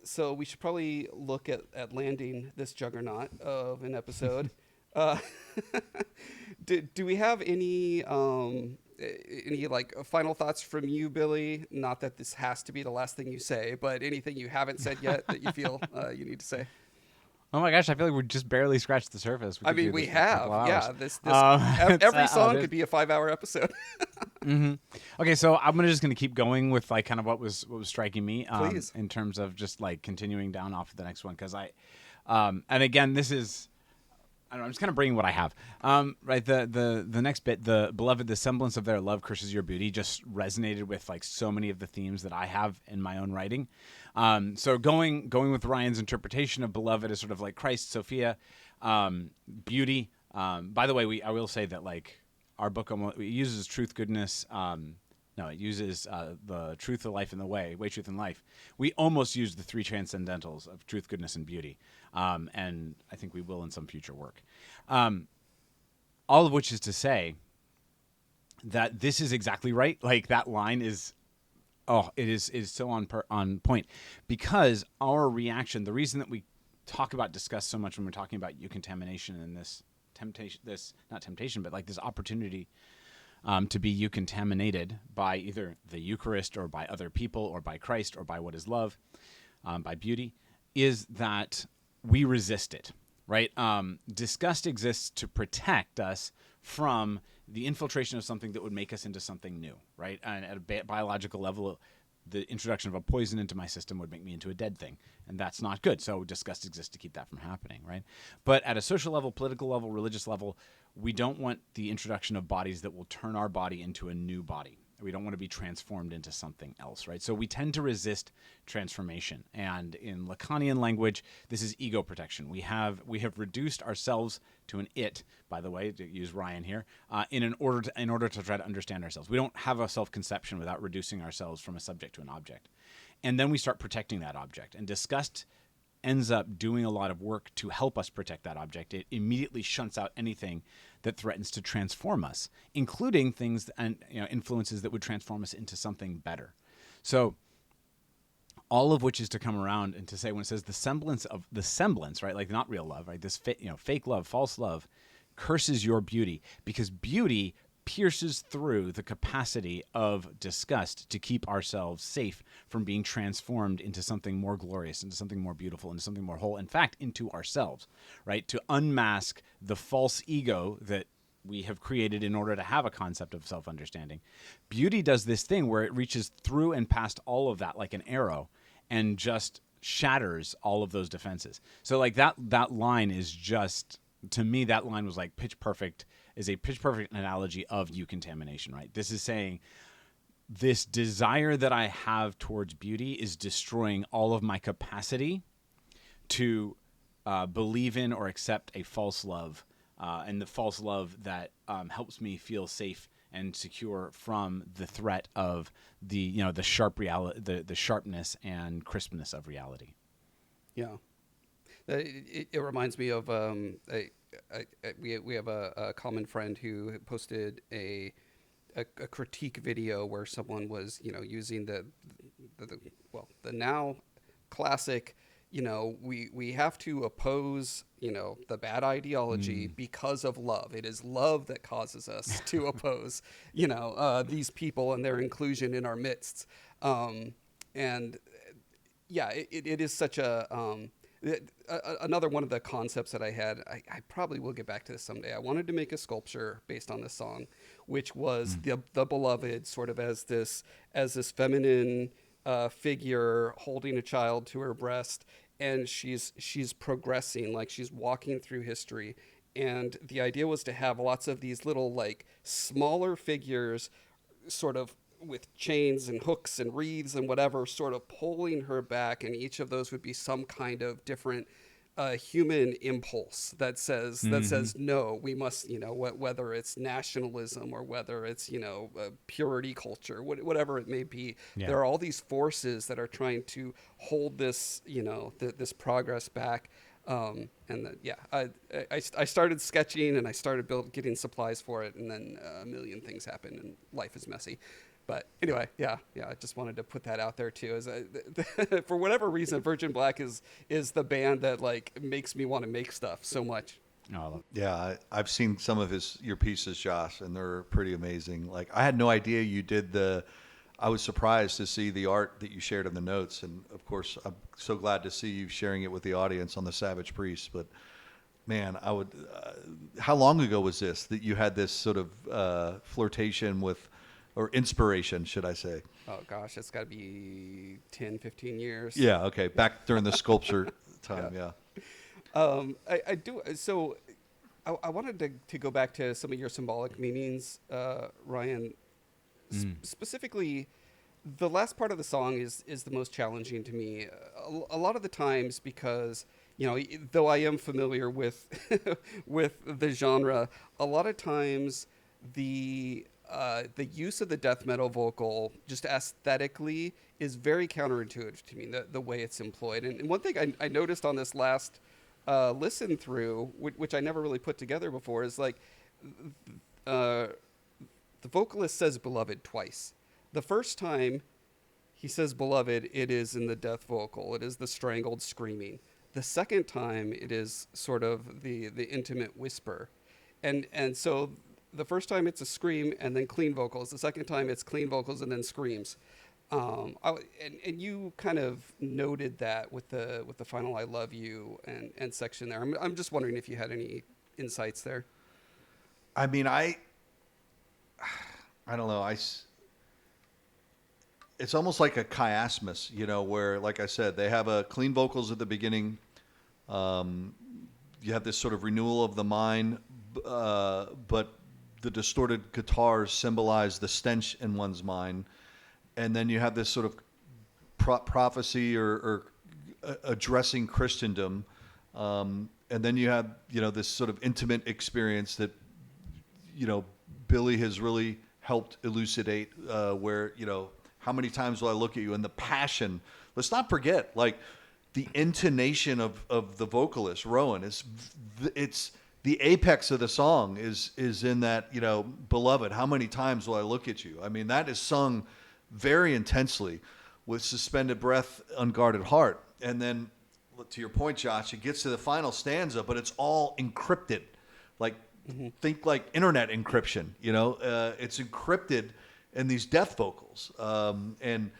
So we should probably look at landing this juggernaut of an episode. Do we have any like final thoughts from you, Billie? Not that this has to be the last thing you say, but anything you haven't said yet that you feel you need to say? Oh my gosh, I feel like we just barely scratched the surface. I could do mean, we this for a couple have, hours. yeah. This It's, every uh, song there's- could be a 5-hour episode. Okay, so I'm just gonna keep going with like kind of what was striking me, Please. in terms of just like continuing down off of the next one, because and again, this is. I don't know, I'm just kind of bringing what I have. Right, the next bit, the beloved, the semblance of their love curses your beauty, just resonated with like so many of the themes that I have in my own writing. So going with Ryan's interpretation of beloved as sort of like Christ, Sophia, beauty. By the way, I will say that like our book it uses truth, goodness. No, it uses the truth, the life, and the way, truth, and life. We almost use the three transcendentals of truth, goodness, and beauty, and I think we will in some future work. All of which is to that this is exactly right. Like that line is, it is so on point, because our reaction, the reason that we discuss so much when we're talking about Eucontamination and this temptation, not temptation, but like this opportunity to be Eucontaminated by either the Eucharist or by other people or by Christ or by what is love, by beauty, is that we resist it, right? Disgust exists to protect us from the infiltration of something that would make us into something new, right? And at a biological level, the introduction of a poison into my system would make me into a dead thing, and that's not good. So disgust exists to keep that from happening, right? But at a social level, political level, religious level, we don't want the introduction of bodies that will turn our body into a new body. We don't want to be transformed into something else, right? So we tend to resist transformation. And in Lacanian language, this is ego protection. We have reduced ourselves to an it, by the way, to use Ryan here, in order to try to understand ourselves. We don't have a self-conception without reducing ourselves from a subject to an object. And then we start protecting that object. And disgust ends up doing a lot of work to help us protect that object. It immediately shunts out anything that threatens to transform us, including things and influences that would transform us into something better. So all of which is to come around and to say, when it says the semblance, right, like not real love, right, this fake love, false love, curses your beauty, because beauty pierces through the capacity of disgust to keep ourselves safe from being transformed into something more glorious, into something more beautiful, into something more whole, in fact, into ourselves, right? To unmask the false ego that we have created in order to have a concept of self-understanding. Beauty does this thing where it reaches through and past all of that like an arrow and just shatters all of those defenses. So like that line is just, to me, that line was like pitch perfect analogy of Eucontamination, right? This is saying this desire that I have towards beauty is destroying all of my capacity to believe in or accept a false love, and the false love that helps me feel safe and secure from the threat of the sharp reality, the sharpness and crispness of reality. Yeah, it reminds me of we have a common friend who posted a critique video where someone was using the now classic, we have to oppose the bad ideology because of love. It is love that causes us to oppose these people and their inclusion in our midst. And yeah, it is such a another one of the concepts that I had. I probably will get back to this someday. I wanted to make a sculpture based on this song, which was the beloved sort of as this feminine figure holding a child to her breast, and she's progressing, like she's walking through history. And the idea was to have lots of these little like smaller figures sort of with chains and hooks and wreaths and whatever, sort of pulling her back, and each of those would be some kind of different human impulse that says no, we must, whether it's nationalism or whether it's purity culture, whatever it may be. Yeah. There are all these forces that are trying to hold this this progress back. I started sketching and I started getting supplies for it, and then a million things happen and life is messy. But anyway, yeah, I just wanted to put that out there too. For whatever reason, Virgin Black is the band that like makes me want to make stuff so much. Oh, yeah, I've seen some of your pieces, Josh, and they're pretty amazing. Like I had no idea you did the I was surprised to see the art that you shared in the notes, and of course, I'm so glad to see you sharing it with the audience on the Savage Priest. But man, I would. How long ago was this that you had this sort of flirtation with, or inspiration, should I say? Oh gosh, it's got to be 10, 15 years. Yeah. Okay. Back during the sculpture time. Yeah. I do. So I wanted to go back to some of your symbolic meanings, Ryan. Specifically, the last part of the song is the most challenging to me. A lot of the times, because though I am familiar with with the genre, a lot of times the use of the death metal vocal just aesthetically is very counterintuitive to me, the way it's employed. And one thing I noticed on this last listen through, which I never really put together before, is like the vocalist says beloved twice. The first time he says beloved, it is in the death vocal. It is the strangled screaming. The second time, it is sort of the intimate whisper. And so the first time it's a scream and then clean vocals. The second time it's clean vocals and then screams. And you kind of noted that with the final "I love you" and section there. I'm just wondering if you had any insights there. I mean, I don't know. It's almost like a chiasmus, where, like I said, they have a clean vocals at the beginning. You have this sort of renewal of the mind, but the distorted guitars symbolize the stench in one's mind. And then you have this sort of prophecy or addressing Christendom. And then you have, this sort of intimate experience that, Billie has really helped elucidate, where, how many times will I look at you? And the passion. Let's not forget, like, the intonation of the vocalist, Rowan, it's the apex of the song is in that, beloved, how many times will I look at you? I mean, that is sung very intensely with suspended breath, unguarded heart. And then, to your point, Josh, it gets to the final stanza, but it's all encrypted. Like, think like internet encryption, it's encrypted in these death vocals. And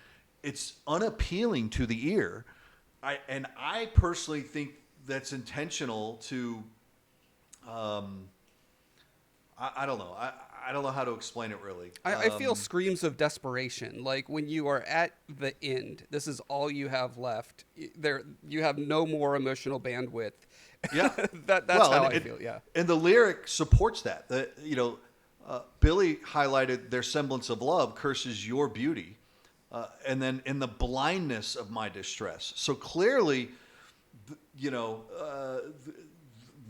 it's unappealing to the ear. I personally think that's intentional to, I don't know. I don't know how to explain it really. I feel screams of desperation. Like when you are at the end, this is all you have left. You have no more emotional bandwidth. Yeah, that's how I feel. Yeah, and the lyric supports that. Billie highlighted their semblance of love curses your beauty, and then in the blindness of my distress. So clearly,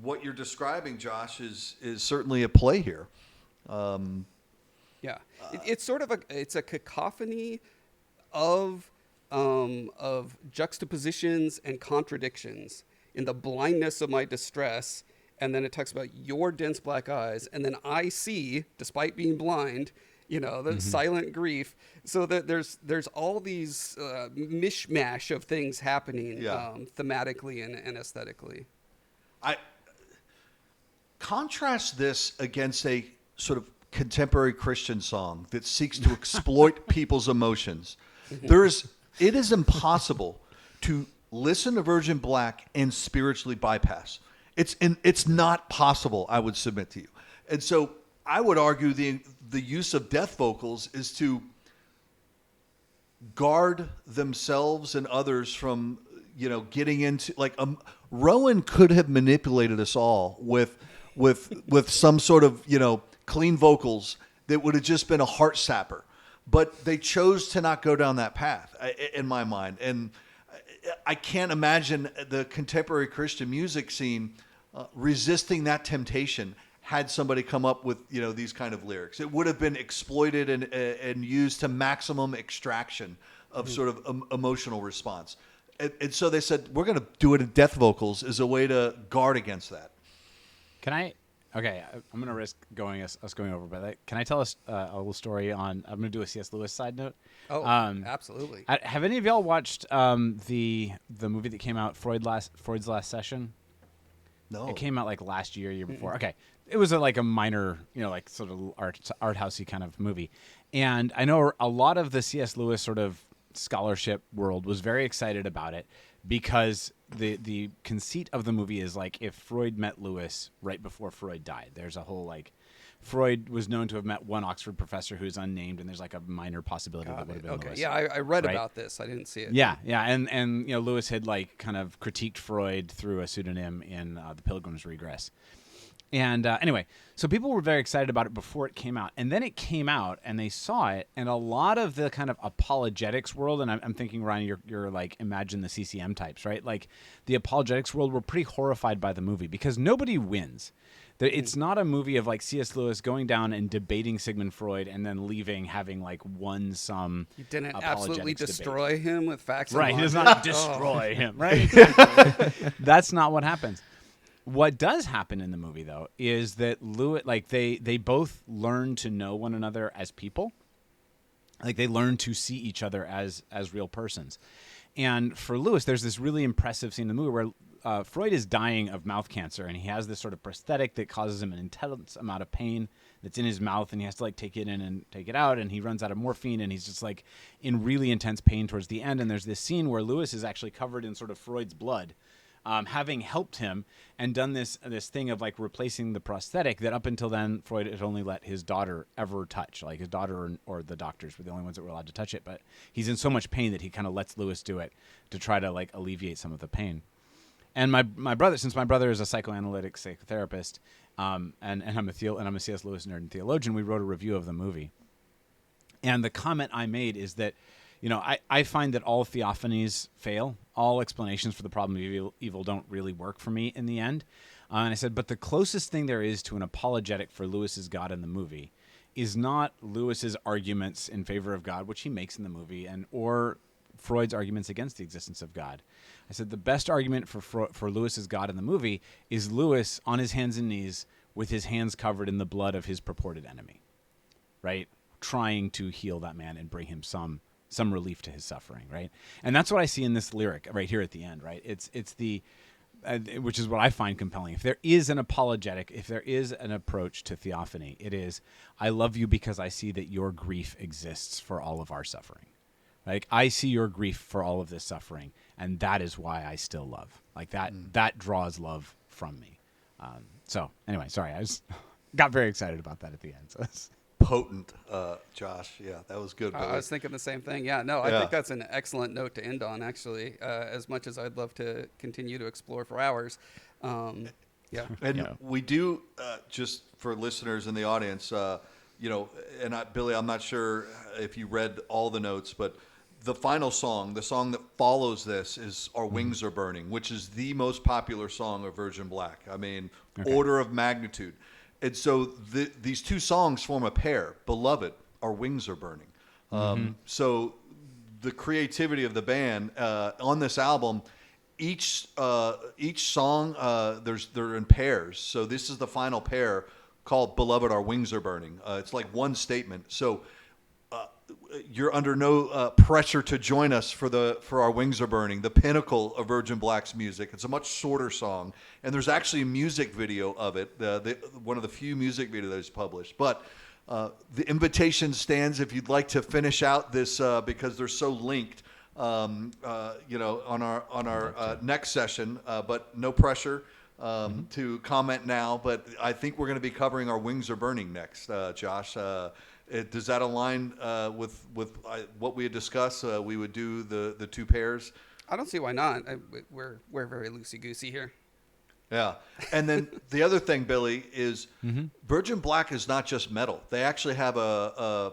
what you're describing, Josh, is certainly a play here. Yeah, it's sort of it's a cacophony of juxtapositions and contradictions in the blindness of my distress, and then it talks about your dense black eyes, and then I see, despite being blind, the silent grief. So that there's all these mishmash of things happening, thematically and aesthetically. I contrast this against a sort of contemporary Christian song that seeks to exploit people's emotions. It is impossible to listen to Virgin Black and spiritually bypass. It's not possible, I would submit to you. And so I would argue the use of death vocals is to guard themselves and others from, getting into, like, Rowan could have manipulated us all with some sort of, clean vocals that would have just been a heart sapper. But they chose to not go down that path, in my mind. And I can't imagine the contemporary Christian music scene resisting that temptation had somebody come up with, these kind of lyrics. It would have been exploited and used to maximum extraction of sort of emotional response. And so they said, we're going to do it in death vocals as a way to guard against that. Can I? Okay, I'm going to risk us going over, but can I tell us a little story on? I'm going to do a C.S. Lewis side note. Oh, absolutely. Have any of y'all watched the movie that came out, Freud's Last Session? No, it came out like last year before. Okay, it was like a minor, like sort of art housey kind of movie, And I know a lot of the C.S. Lewis sort of scholarship world was very excited about it because the conceit of the movie is like if Freud met Lewis right before Freud died. There's a whole like Freud was known to have met one Oxford professor who's unnamed, and there's like a minor possibility that would have been Okay, Lewis. yeah, I read right? about this. I didn't see it. Yeah, and you know Lewis had like kind of critiqued Freud through a pseudonym in The Pilgrim's Regress. And anyway, so people were very excited about it before it came out. And then it came out and they saw it. And a lot of the kind of apologetics world, and I'm thinking, Ryan, you're like, imagine the CCM types, right? Like the apologetics world were pretty horrified by the movie because nobody wins. It's not a movie of like C.S. Lewis going down and debating Sigmund Freud and then leaving having like won some You didn't apologetics absolutely debate. destroy him with facts. Right, and he does logic. not destroy him, right? That's not what happens. What does happen in the movie, though, is that Lewis, like they both learn to know one another as people. Like they learn to see each other as real persons. And for Lewis, there's this really impressive scene in the movie where Freud is dying of mouth cancer, and he has this sort of prosthetic that causes him an intense amount of pain that's in his mouth, and he has to like take it in and take it out, and he runs out of morphine, and he's just like in really intense pain towards the end. And there's this scene where Lewis is actually covered in sort of Freud's blood. Having helped him and done this thing of like replacing the prosthetic that up until then Freud had only let his daughter ever touch, like his daughter or the doctors were the only ones that were allowed to touch it. But he's in so much pain that he kind of lets Lewis do it to try to like alleviate some of the pain. And my brother, since my brother is a psychoanalytic psychotherapist, and I'm a C.S. Lewis nerd and theologian, we wrote a review of the movie. And the comment I made is that, you know, I find that all theophanies fail. All explanations for the problem of evil don't really work for me in the end. And I said, but the closest thing there is to an apologetic for Lewis's God in the movie is not Lewis's arguments in favor of God, which he makes in the movie, or Freud's arguments against the existence of God. I said the best argument for Lewis's God in the movie is Lewis on his hands and knees with his hands covered in the blood of his purported enemy, right? Trying to heal that man and bring him some relief to his suffering, right? And that's what I see in this lyric right here at the end, right? It's the which is what I find compelling. If there is an apologetic, if there is an approach to theophany, it is, I love you because I see that your grief exists for all of our suffering. Like, I see your grief for all of this suffering, and that is why I still love. Like, that draws love from me. So, anyway, sorry, I just got very excited about that at the end. So Potent, Josh. Yeah, that was good. I was thinking the same thing. Yeah, no, I think that's an excellent note to end on, actually, as much as I'd love to continue to explore for hours. Yeah. And we do, just for listeners in the audience, you know, and Billy, I'm not sure if you read all the notes, but the final song, the song that follows this is Our Wings Are Burning, which is the most popular song of Virgin Black. I mean, order of magnitude. And so these two songs form a pair. Beloved, Our Wings Are Burning. So the creativity of the band on this album, each song, they're in pairs. So this is the final pair called Beloved, Our Wings Are Burning. It's like one statement. So you're under no pressure to join us for Our Wings Are Burning, the pinnacle of Virgin Black's music. It's a much shorter song, and there's actually a music video of it, one of the few music videos that is published. But the invitation stands if you'd like to finish out this because they're so linked, you know, on our next session. But no pressure to comment now. But I think we're going to be covering Our Wings Are Burning next, Josh. Does that align with what we had discussed? We would do the two pairs. I don't see why not. We're very loosey-goosey here. Yeah. And then the other thing, Billy, is Virgin Black is not just metal. They actually have a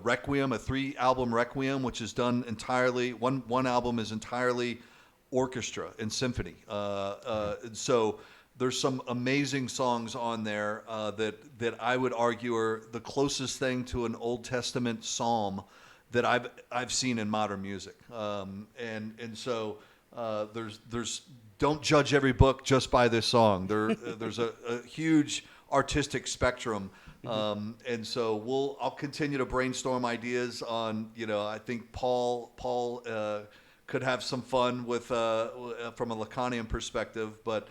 requiem, a 3-album requiem, which is done entirely. One album is entirely orchestra and symphony. So there's some amazing songs on there that I would argue are the closest thing to an Old Testament psalm that I've seen in modern music. And so there's don't judge every book just by this song. There's a huge artistic spectrum. And so I'll continue to brainstorm ideas on, you know, I think Paul could have some fun with from a Lacanian perspective, but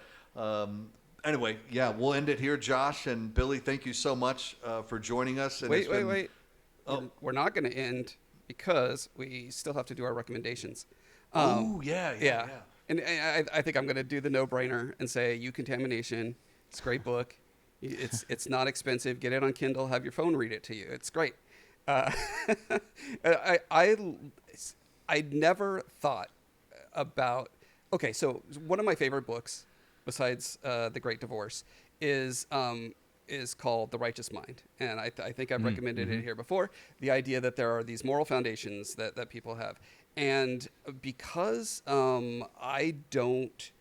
anyway, yeah, we'll end it here, Josh and Billy. Thank you so much for joining us. And Wait. we're not going to end because we still have to do our recommendations. Yeah. And I think I'm going to do the no-brainer and say Eucontamination. It's a great book. It's not expensive. Get it on Kindle. Have your phone read it to you. It's great. I never thought about. Okay, so one of my favorite books, besides The Great Divorce, is called The Righteous Mind, and I think I've recommended it here before. The idea that there are these moral foundations that people have, and because I don't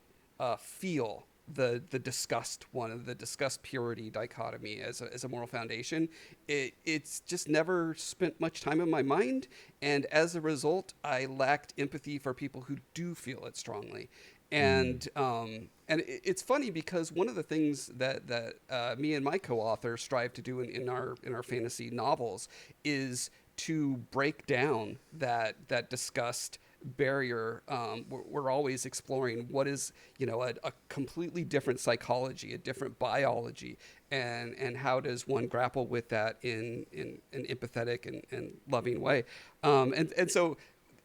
feel the disgust one, the disgust purity dichotomy as a moral foundation, it's just never spent much time in my mind, and as a result, I lacked empathy for people who do feel it strongly. And it's funny because one of the things that me and my co-author strive to do in our fantasy novels is to break down that disgust barrier. We're always exploring what is a completely different psychology, a different biology, and how does one grapple with that in an empathetic and loving way. And so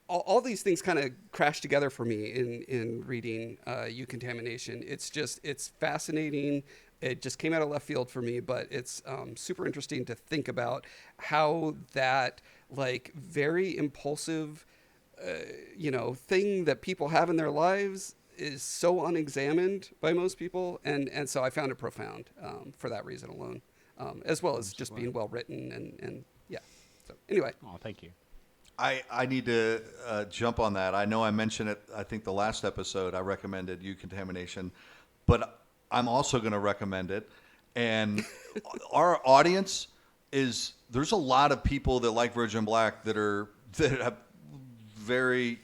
all these things kind of crash together for me in reading Eucontamination. It's fascinating. It just came out of left field for me, but it's super interesting to think about how that very impulsive thing that people have in their lives is so unexamined by most people, and so I found it profound for that reason alone, as well as just being well written and yeah. So anyway. Oh, thank you. I need to jump on that. I know I mentioned it, I think the last episode I recommended Eucontamination, but I'm also going to recommend it. And our audience there's a lot of people that like Virgin Black that have very,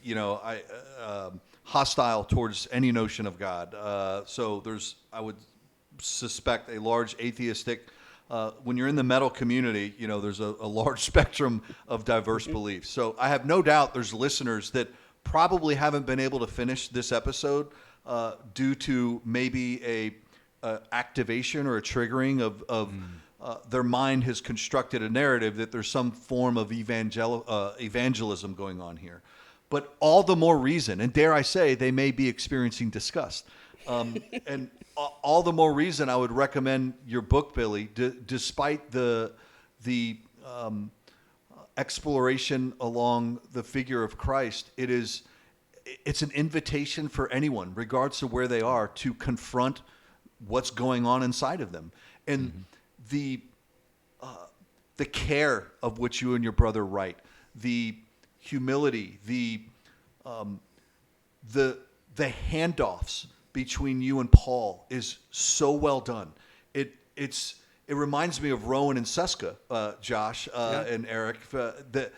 hostile towards any notion of God. So I would suspect, a large atheistic. When you're in the metal community, there's a large spectrum of diverse beliefs. So I have no doubt there's listeners that probably haven't been able to finish this episode due to maybe a activation or a triggering of their mind has constructed a narrative that there's some form of evangelism going on here. But all the more reason, and dare I say, they may be experiencing disgust. And all the more reason I would recommend your book, Billie, despite the exploration along the figure of Christ. It's an invitation for anyone, regardless of where they are, to confront what's going on inside of them. And the care of which you and your brother write, the humility, the handoffs between you and Paul is so well done. It reminds me of Rowan and Seska, Josh and Eric. The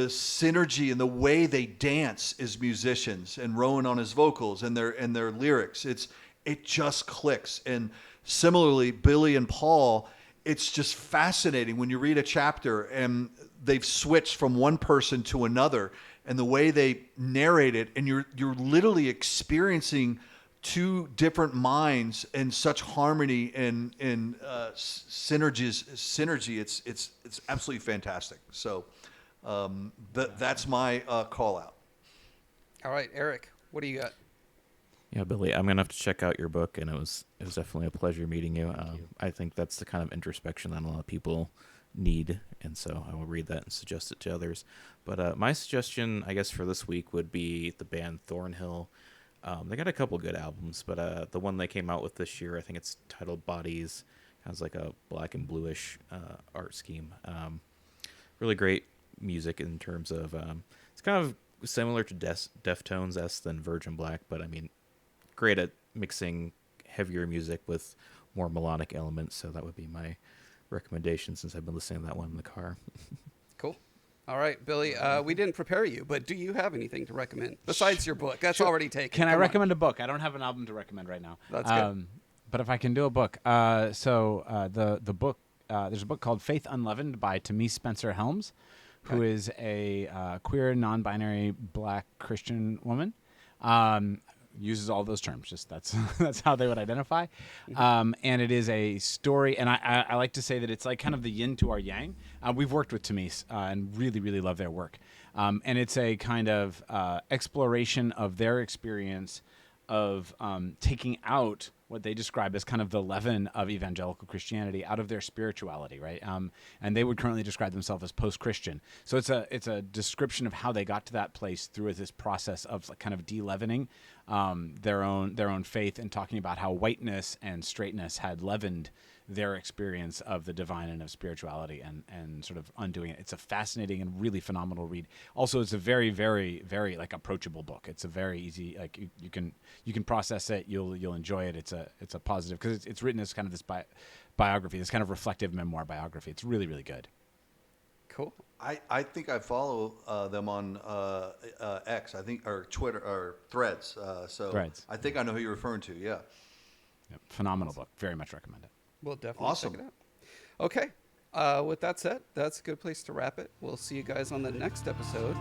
synergy and the way they dance as musicians, and Rowan on his vocals and their lyrics. It just clicks. And similarly, Billie and Paul, it's just fascinating when you read a chapter and they've switched from one person to another, and the way they narrate it, and you're literally experiencing two different minds in such harmony and synergy. It's absolutely fantastic. So that's my call out. All right, Eric, what do you got? Yeah, Billie, I'm gonna have to check out your book, and it was definitely a pleasure meeting you. I think that's the kind of introspection that a lot of people need, and so I will read that and suggest it to others. But my suggestion, I guess, for this week would be the band Thornhill. They got a couple good albums, but the one they came out with this year, I think it's titled Bodies, has like a black and bluish art scheme. Really great music in terms of it's kind of similar to Deftones than Virgin Black, but I mean, great at mixing heavier music with more melodic elements. So that would be my recommendation, since I've been listening to that one in the car. Cool. All right, Billie, we didn't prepare you, but do you have anything to recommend besides your book? That's already taken. Can I recommend a book? I don't have an album to recommend right now. That's good. But if I can do a book. The book, there's a book called Faith Unleavened by Tamese Spencer Helms, who is a queer, non-binary black Christian woman. uses all those terms. Just that's that's how they would identify. And it is a story, and I like to say that it's like kind of the yin to our yang. We've worked with Tamis and really, really love their work. And it's a kind of exploration of their experience of taking out what they describe as kind of the leaven of evangelical Christianity out of their spirituality, right? And they would currently describe themselves as post-Christian. So it's a description of how they got to that place through this process of like kind of de-leavening their own faith, and talking about how whiteness and straightness had leavened their experience of the divine and of spirituality, and sort of undoing it. It's a fascinating and really phenomenal read. Also, it's a very, very, very like approachable book. It's a very easy, like you can process it. You'll enjoy it. It's a positive, because it's written as kind of this biography, this kind of reflective memoir biography. It's really, really good. Cool. I think I follow them on X, I think, or Twitter, or Threads. Threads. I think I know who you're referring to. Yeah. Yep. Phenomenal book. Very much recommend it. We'll definitely Awesome. check it out. Okay. With that said, that's a good place to wrap it. We'll see you guys on the next episode.